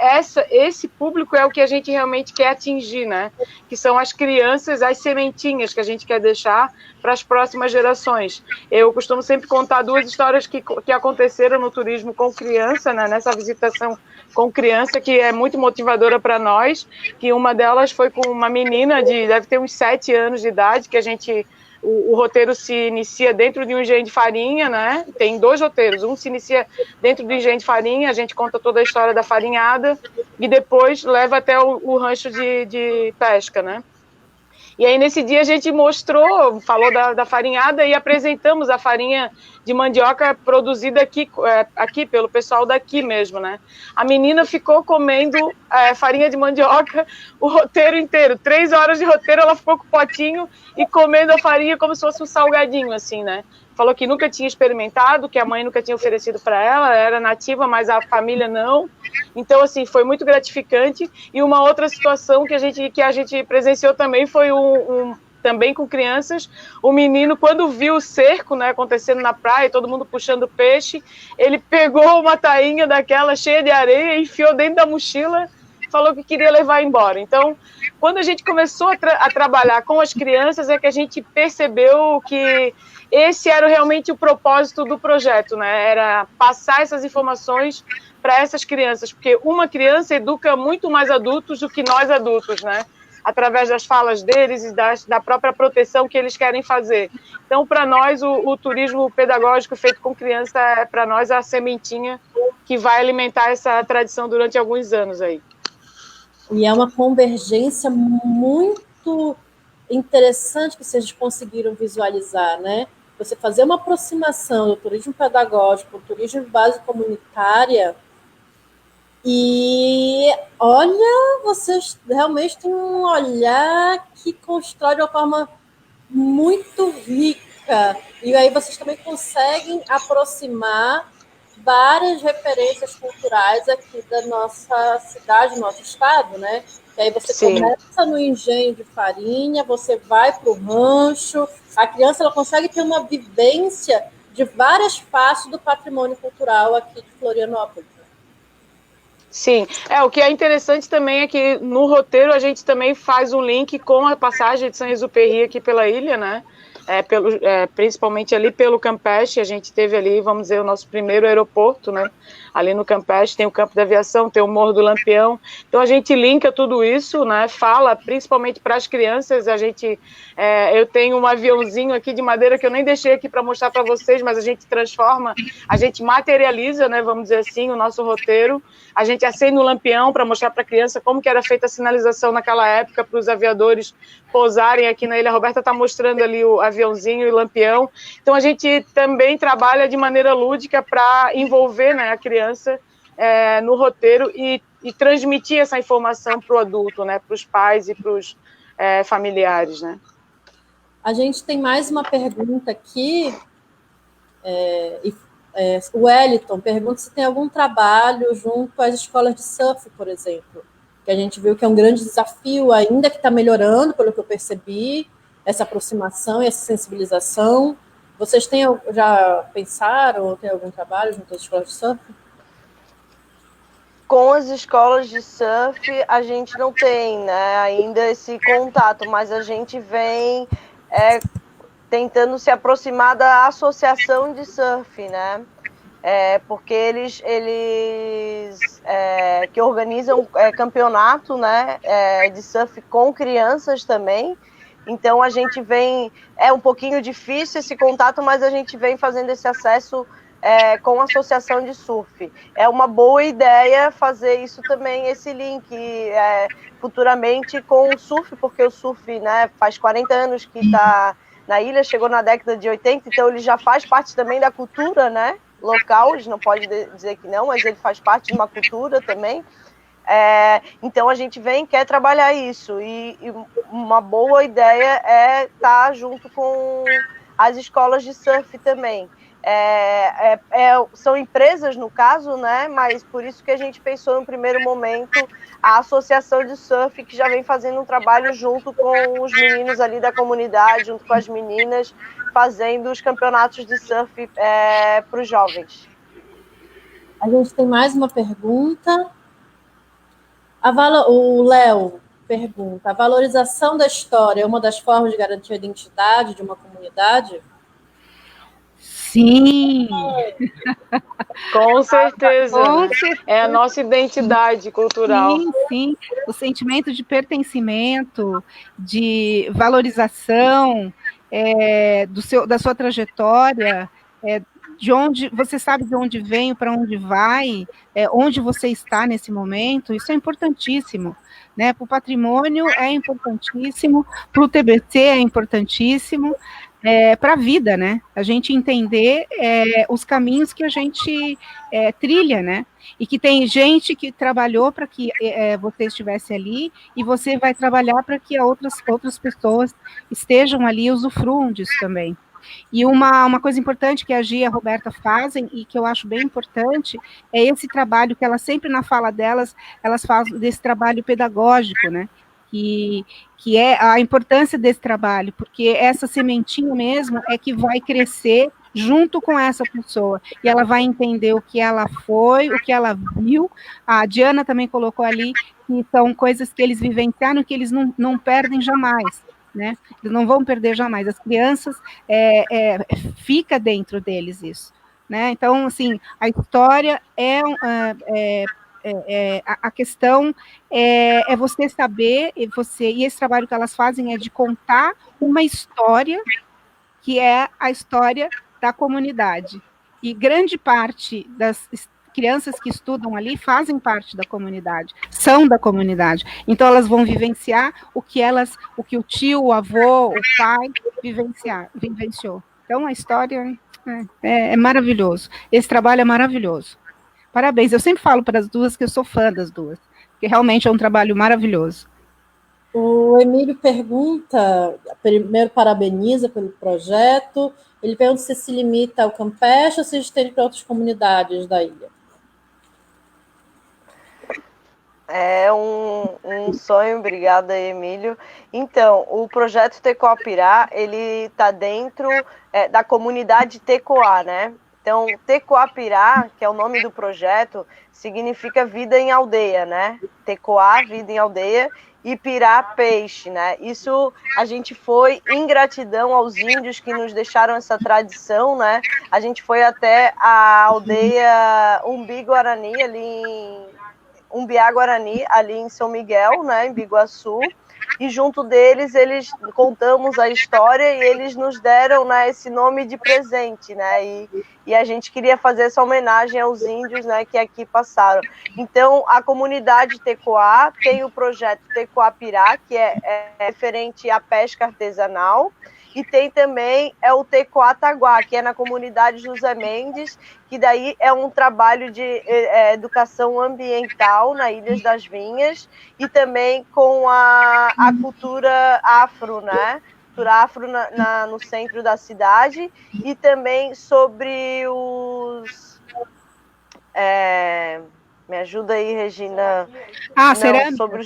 [SPEAKER 3] esse público é o que a gente realmente quer atingir, né? Que são as crianças, as sementinhas que a gente quer deixar para as próximas gerações. Eu costumo sempre contar duas histórias que aconteceram no turismo com criança, né? Nessa visitação com criança, que é muito motivadora para nós, que uma delas foi com uma menina deve ter uns 7 anos de idade, que a gente... O roteiro se inicia dentro de um engenho de farinha, né? Tem 2 roteiros. Um se inicia dentro do engenho de farinha, a gente conta toda a história da farinhada, e depois leva até o rancho de pesca, né? E aí, nesse dia, a gente mostrou, falou da farinhada e apresentamos a farinha de mandioca produzida aqui pelo pessoal daqui mesmo, né? A menina ficou comendo farinha de mandioca o roteiro inteiro. 3 horas de roteiro, ela ficou com o potinho e comendo a farinha como se fosse um salgadinho, assim, né? Falou que nunca tinha experimentado, que a mãe nunca tinha oferecido para ela, era nativa, mas a família não. Então, assim, foi muito gratificante. E uma outra situação que a gente presenciou também foi também com crianças, o menino, quando viu o cerco, né, acontecendo na praia, todo mundo puxando peixe, ele pegou uma tainha daquela cheia de areia, enfiou dentro da mochila, falou que queria levar embora. Então, quando a gente começou a trabalhar com as crianças, é que a gente percebeu que esse era realmente o propósito do projeto, né? Era passar essas informações para essas crianças, porque uma criança educa muito mais adultos do que nós adultos, né? Através das falas deles e da própria proteção que eles querem fazer. Então, para nós, o turismo pedagógico feito com criança é, para nós, a sementinha que vai alimentar essa tradição durante alguns anos aí.
[SPEAKER 1] E é uma convergência muito interessante que vocês conseguiram visualizar, né? Você fazer uma aproximação do turismo pedagógico, do turismo de base comunitária, e olha, vocês realmente têm um olhar que constrói de uma forma muito rica, e aí vocês também conseguem aproximar várias referências culturais aqui da nossa cidade, do nosso estado, né? E aí você começa no engenho de farinha, você vai para o rancho, a criança ela consegue ter uma vivência de várias partes do patrimônio cultural aqui de Florianópolis.
[SPEAKER 3] Sim, o que é interessante também é que no roteiro a gente também faz um link com a passagem de Saint-Exupéry aqui pela ilha, né? Principalmente ali pelo Campeche, a gente teve ali, vamos dizer, o nosso primeiro aeroporto, né? Ali no Campeche tem o campo de aviação, tem o Morro do Lampião, então a gente linka tudo isso, né? Fala principalmente para as crianças, eu tenho um aviãozinho aqui de madeira que eu nem deixei aqui para mostrar para vocês, mas a gente transforma, a gente materializa, né? Vamos dizer assim, o nosso roteiro, a gente acende um lampião para mostrar para a criança como que era feita a sinalização naquela época para os aviadores pousarem aqui na ilha. A Roberta está mostrando ali o aviãozinho e o lampião. Então, a gente também trabalha de maneira lúdica para envolver, né, a criança no roteiro e transmitir essa informação para o adulto, né, para os pais e para os familiares. Né?
[SPEAKER 1] A gente tem mais uma pergunta aqui. O Wellington pergunta se tem algum trabalho junto às escolas de surf, por exemplo, que a gente viu que é um grande desafio, ainda que está melhorando, pelo que eu percebi, essa aproximação e essa sensibilização. Vocês já pensaram ou tem algum trabalho junto às escolas de surf?
[SPEAKER 5] Com as escolas de surf, a gente não tem, né, ainda esse contato, mas a gente vem tentando se aproximar da associação de surf, né? Porque eles que organizam campeonato, né, de surf com crianças também. Então a gente vem, um pouquinho difícil esse contato, mas a gente vem fazendo esse acesso com a associação de surf. É uma boa ideia fazer isso também, esse link futuramente com o surf, porque o surf, né, faz 40 anos que está na ilha, chegou na década de 80, então ele já faz parte também da cultura, né, local, a gente não pode dizer que não, mas ele faz parte de uma cultura também. Então a gente quer trabalhar isso, e uma boa ideia é estar junto com as escolas de surf também. São empresas no caso, né? Mas por isso que a gente pensou no primeiro momento a associação de surf, que já vem fazendo um trabalho junto com os meninos ali da comunidade, junto com as meninas, fazendo os campeonatos de surf para os jovens.
[SPEAKER 1] A gente tem mais uma pergunta. O Léo pergunta: a valorização da história é uma das formas de garantir a identidade de uma comunidade?
[SPEAKER 2] Sim!
[SPEAKER 3] Com certeza. É a nossa identidade cultural.
[SPEAKER 2] Sim, sim. O sentimento de pertencimento, de valorização da sua trajetória, de onde você sabe de onde vem, para onde vai, onde você está nesse momento, isso é importantíssimo, né? Para o patrimônio é importantíssimo, para o TBC é importantíssimo, para a vida, né? A gente entender os caminhos que a gente trilha, né? E que tem gente que trabalhou para que você estivesse ali, e você vai trabalhar para que outras pessoas estejam ali e usufruam disso também. E uma coisa importante que a Gia e a Roberta fazem, e que eu acho bem importante, é esse trabalho que elas sempre, na fala delas, elas fazem desse trabalho pedagógico, né? Que é a importância desse trabalho, porque essa sementinha mesmo é que vai crescer junto com essa pessoa, e ela vai entender o que ela foi, o que ela viu. A Diana também colocou ali que são coisas que eles vivenciaram, que eles não perdem jamais, né? Eles não vão perder jamais. As crianças fica dentro deles isso, né? Então, assim, a história a questão é você saber, e esse trabalho que elas fazem é de contar uma história que é a história da comunidade. E grande parte das crianças que estudam ali fazem parte da comunidade, são da comunidade. Então elas vão vivenciar o que o tio, o avô, o pai vivenciou. Então a história é maravilhoso. Esse trabalho é maravilhoso. Parabéns. Eu sempre falo para as duas que eu sou fã das duas, porque realmente é um trabalho maravilhoso.
[SPEAKER 1] O Emílio pergunta, primeiro parabeniza pelo projeto, ele pergunta se limita ao Campeche ou se estende para outras comunidades da ilha.
[SPEAKER 5] É um sonho, obrigada, Emílio. Então, o projeto Tecoapirá, ele está dentro da comunidade Tecoá, né? Então, Tecoapirá, que é o nome do projeto, significa vida em aldeia, né? Tecoá, vida em aldeia, e pirá, peixe, né? Isso a gente foi em gratidão aos índios que nos deixaram essa tradição, né? A gente foi até a aldeia Umbi-Guarani, Umbiá-Guarani, ali em São Miguel, né, em Biguaçu, e junto deles contamos a história e eles nos deram, né, esse nome de presente, né, e a gente queria fazer essa homenagem aos índios, né, que aqui passaram. Então, a comunidade Tecoá tem o projeto Tecoapirá, que é referente à pesca artesanal, e tem também o Tecoataguá, que é na comunidade José Mendes, que daí é um trabalho de educação ambiental na Ilhas das Vinhas, e também com a cultura afro, né? Cultura afro no centro da cidade, e também sobre os... me ajuda aí, Regina.
[SPEAKER 2] Cerâmica.
[SPEAKER 5] Sobre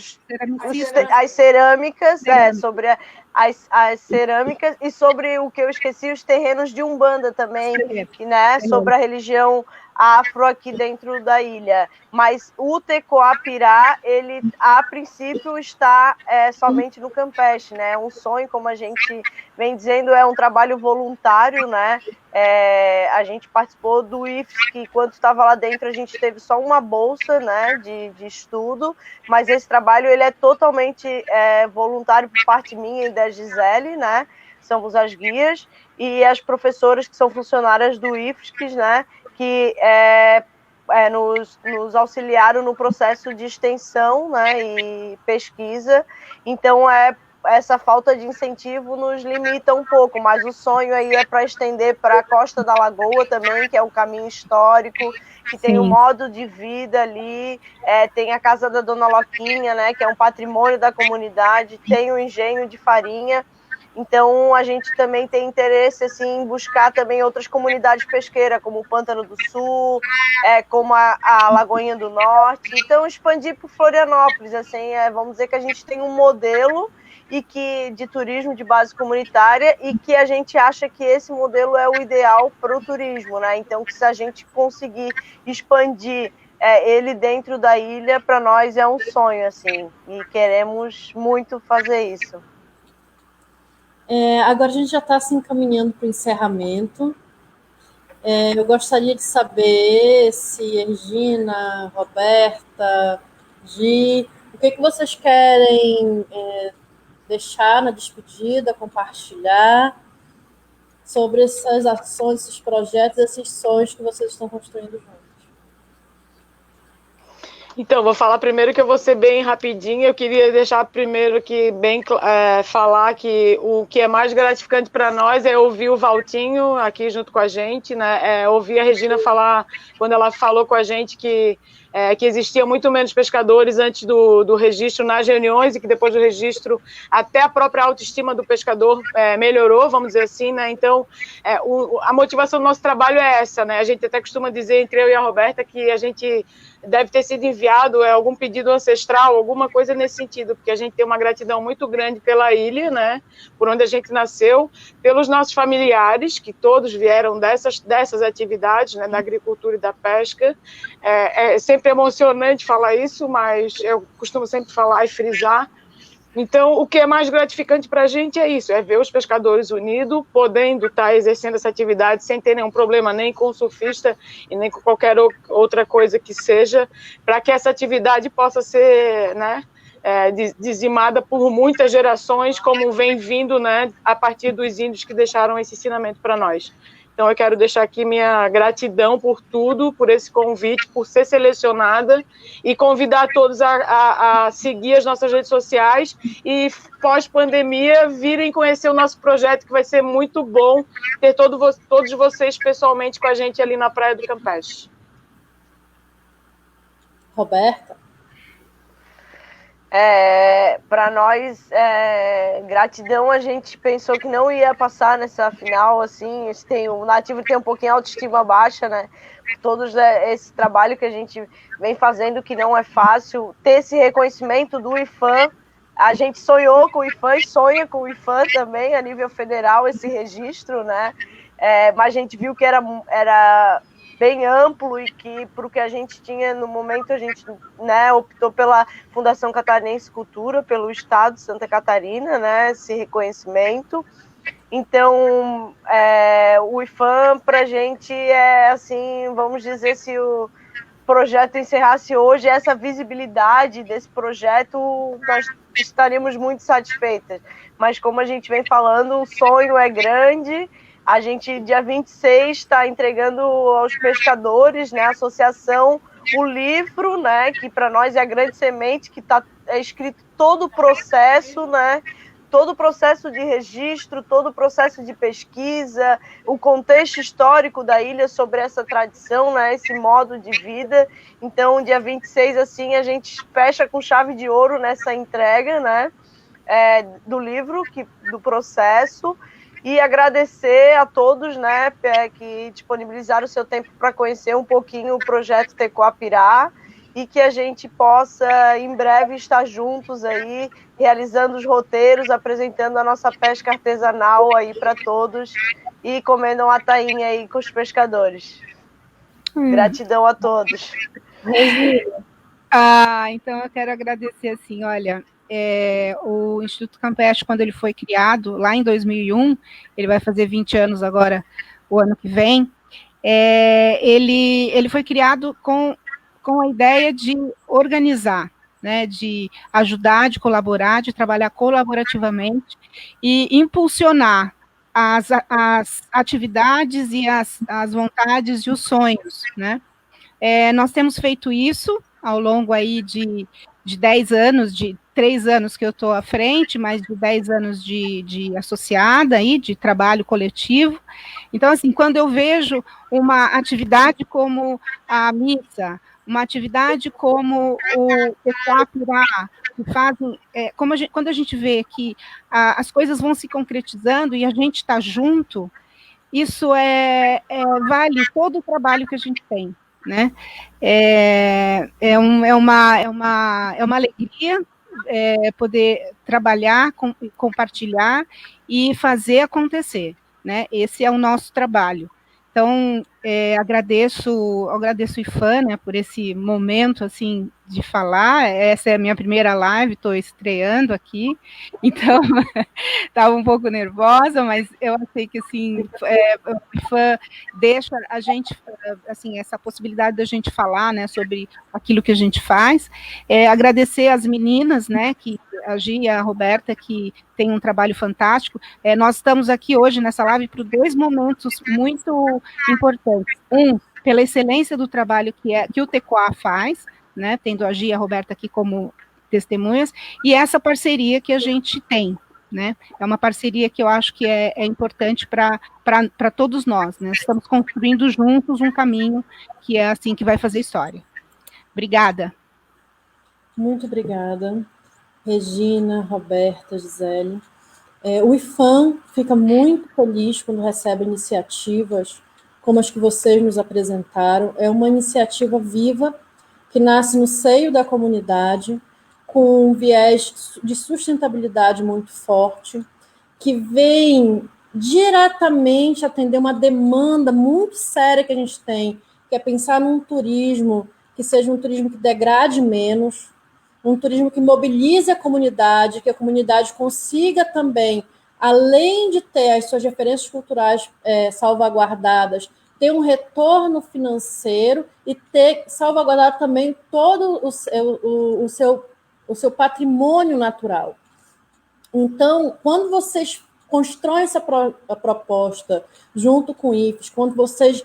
[SPEAKER 5] as cerâmicas, sobre as cerâmicas, e sobre o que eu esqueci, os terrenos de Umbanda também, né, sobre a religião afro aqui dentro da ilha. Mas o Tecoapirá, ele a princípio está somente no Campeche, né? É um sonho, como a gente vem dizendo, é um trabalho voluntário, né? A gente participou do IFES, que quando estava lá dentro a gente teve só uma bolsa, né, de estudo, mas esse trabalho ele é totalmente voluntário por parte minha e da Gisele, né? Somos as guias, e as professoras que são funcionárias do IFSC, né, que nos auxiliaram no processo de extensão, né, e pesquisa. Então, essa falta de incentivo nos limita um pouco, mas o sonho aí é para estender para a Costa da Lagoa também, que é um caminho histórico, que tem um modo de vida ali, tem a Casa da Dona Loquinha, né, que é um patrimônio da comunidade, tem o engenho de farinha. Então, a gente também tem interesse assim, em buscar também outras comunidades pesqueiras, como o Pântano do Sul, como a Lagoinha do Norte. Então, expandir para Florianópolis. Assim, vamos dizer que a gente tem um modelo de turismo de base comunitária, e que a gente acha que esse modelo é o ideal para o turismo, né? Então, que se a gente conseguir expandir ele dentro da ilha, para nós é um sonho, assim, e queremos muito fazer isso.
[SPEAKER 1] Agora a gente já está se encaminhando para o encerramento. Eu gostaria de saber se Regina, Roberta, Gi, o que vocês querem deixar na despedida, compartilhar. sobre essas ações, esses projetos, esses sonhos que vocês estão construindo juntos.
[SPEAKER 3] Então, vou falar primeiro que eu vou ser bem rapidinho. Eu queria deixar primeiro que falar que o que é mais gratificante para nós é ouvir o Valtinho aqui junto com a gente, né? Ouvir a Regina falar, quando ela falou com a gente que existia muito menos pescadores antes do registro nas reuniões e que depois do registro até a própria autoestima do pescador melhorou, vamos dizer assim, né? Então, a motivação do nosso trabalho é essa, né? A gente até costuma dizer, entre eu e a Roberta, que a gente deve ter sido enviado algum pedido ancestral, alguma coisa nesse sentido, porque a gente tem uma gratidão muito grande pela ilha, né, por onde a gente nasceu, pelos nossos familiares, que todos vieram dessas atividades, né, da agricultura e da pesca. É sempre emocionante falar isso, mas eu costumo sempre falar e frisar. Então, o que é mais gratificante para a gente é isso, é ver os pescadores unidos, podendo estar exercendo essa atividade sem ter nenhum problema nem com o surfista e nem com qualquer outra coisa que seja, para que essa atividade possa ser, né, dizimada por muitas gerações, como vem vindo, né, a partir dos índios que deixaram esse ensinamento para nós. Então, eu quero deixar aqui minha gratidão por tudo, por esse convite, por ser selecionada e convidar todos a seguir as nossas redes sociais e, pós-pandemia, virem conhecer o nosso projeto, que vai ser muito bom ter todos vocês pessoalmente com a gente ali na Praia do Campeche.
[SPEAKER 1] Roberta?
[SPEAKER 5] Para nós, gratidão, a gente pensou que não ia passar nessa final, assim, o Nativo tem um pouquinho autoestima baixa, né, todos esse trabalho que a gente vem fazendo, que não é fácil, ter esse reconhecimento do IFAM, a gente sonhou com o IFAM e sonha com o IFAM também, a nível federal, esse registro, né, mas a gente viu que era bem amplo e que, para o que a gente tinha no momento, a gente, né, optou pela Fundação Catarinense Cultura, pelo Estado de Santa Catarina, né, esse reconhecimento. Então, o IFAM, para a gente, assim, vamos dizer, se o projeto encerrasse hoje, essa visibilidade desse projeto, nós estaríamos muito satisfeitas. Mas, como a gente vem falando, o sonho é grande. A gente, dia 26, está entregando aos pescadores, né, a associação, o livro, né, que para nós é a grande semente, que é escrito todo o processo, né, todo o processo de registro, todo o processo de pesquisa, o contexto histórico da ilha sobre essa tradição, né, esse modo de vida. Então, dia 26, assim, a gente fecha com chave de ouro nessa entrega, né, do livro, do processo. E agradecer a todos, né, que disponibilizaram o seu tempo para conhecer um pouquinho o projeto Tecoapirá e que a gente possa, em breve, estar juntos aí, realizando os roteiros, apresentando a nossa pesca artesanal aí para todos e comendo uma tainha aí com os pescadores. Gratidão a todos.
[SPEAKER 2] Então eu quero agradecer, assim, olha... o Instituto Campeche, quando ele foi criado, lá em 2001, ele vai fazer 20 anos agora, o ano que vem, ele foi criado com a ideia de organizar, né, de ajudar, de colaborar, de trabalhar colaborativamente e impulsionar as atividades e as vontades e os sonhos, né? Nós temos feito isso ao longo aí de 10 anos, de 3 anos que eu estou à frente, mais de 10 anos de associada aí, de trabalho coletivo. Então, assim, quando eu vejo uma atividade como a missa, uma atividade como o Tecoapirá, que fazem, quando a gente vê que as coisas vão se concretizando e a gente está junto, isso vale todo o trabalho que a gente tem, né? É uma alegria poder trabalhar, compartilhar e fazer acontecer, né? Esse é o nosso trabalho. Então, agradeço o IFAM, né, por esse momento, assim, de falar. Essa é a minha primeira live, estou estreando aqui, então, estava um pouco nervosa, mas eu achei que, assim, o IFAM deixa a gente, assim, essa possibilidade da gente falar, né, sobre aquilo que a gente faz. Agradecer às meninas, né, que a Gi e a Roberta, que tem um trabalho fantástico. Nós estamos aqui hoje nessa live por 2 momentos muito importantes. Um, pela excelência do trabalho que o TECOA faz, né, tendo a Gi e a Roberta aqui como testemunhas, e essa parceria que a gente tem, né? É uma parceria que eu acho que é importante para todos nós, né? Estamos construindo juntos um caminho que é assim que vai fazer história. Obrigada.
[SPEAKER 1] Muito obrigada, Regina, Roberta, Gisele. O IFAM fica muito feliz quando recebe iniciativas como as que vocês nos apresentaram. É uma iniciativa viva que nasce no seio da comunidade, com um viés de sustentabilidade muito forte, que vem diretamente atender uma demanda muito séria que a gente tem, que é pensar num turismo que seja um turismo que degrade menos, um turismo que mobilize a comunidade, que a comunidade consiga também, além de ter as suas referências culturais salvaguardadas, ter um retorno financeiro e ter salvaguardado também todo o seu patrimônio natural. Então, quando vocês constroem essa proposta junto com o IFES, quando vocês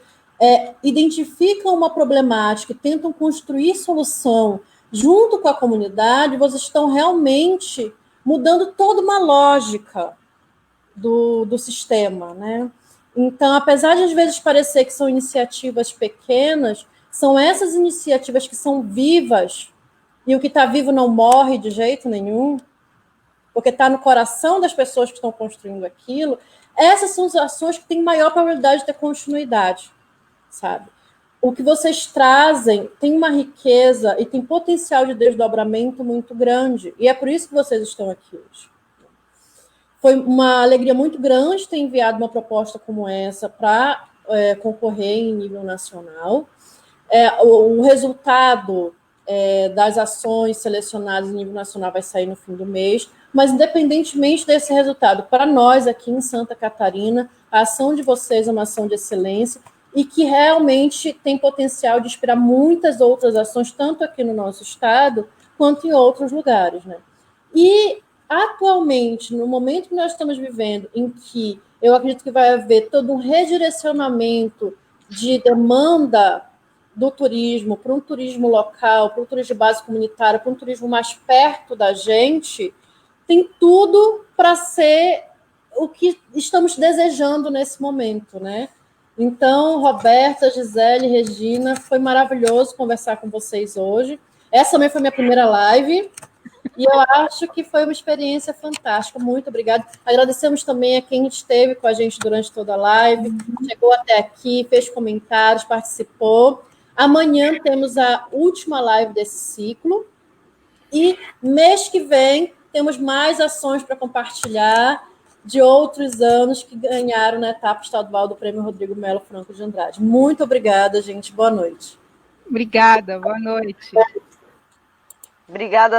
[SPEAKER 1] identificam uma problemática e tentam construir solução junto com a comunidade, vocês estão realmente mudando toda uma lógica do sistema, né? Então, apesar de às vezes parecer que são iniciativas pequenas, são essas iniciativas que são vivas, e o que está vivo não morre de jeito nenhum, porque está no coração das pessoas que estão construindo aquilo. Essas são as ações que têm maior probabilidade de ter continuidade, sabe? O que vocês trazem tem uma riqueza e tem potencial de desdobramento muito grande, e é por isso que vocês estão aqui hoje. Foi uma alegria muito grande ter enviado uma proposta como essa para concorrer em nível nacional. O resultado das ações selecionadas em nível nacional vai sair no fim do mês, mas independentemente desse resultado, para nós aqui em Santa Catarina, a ação de vocês é uma ação de excelência e que realmente tem potencial de inspirar muitas outras ações, tanto aqui no nosso estado, quanto em outros lugares, né? E, atualmente, no momento que nós estamos vivendo, em que eu acredito que vai haver todo um redirecionamento de demanda do turismo para um turismo local, para um turismo de base comunitária, para um turismo mais perto da gente, tem tudo para ser o que estamos desejando nesse momento, né? Então, Roberta, Gisele, Regina, foi maravilhoso conversar com vocês hoje. Essa também foi minha primeira live e eu acho que foi uma experiência fantástica. Muito obrigada. Agradecemos também a quem esteve com a gente durante toda a live, chegou até aqui, fez comentários, participou. Amanhã temos a última live desse ciclo e mês que vem temos mais ações para compartilhar de outros anos que ganharam na etapa estadual do Prêmio Rodrigo Melo Franco de Andrade. Muito obrigada, gente. Boa noite.
[SPEAKER 2] Obrigada, boa noite.
[SPEAKER 5] Obrigada.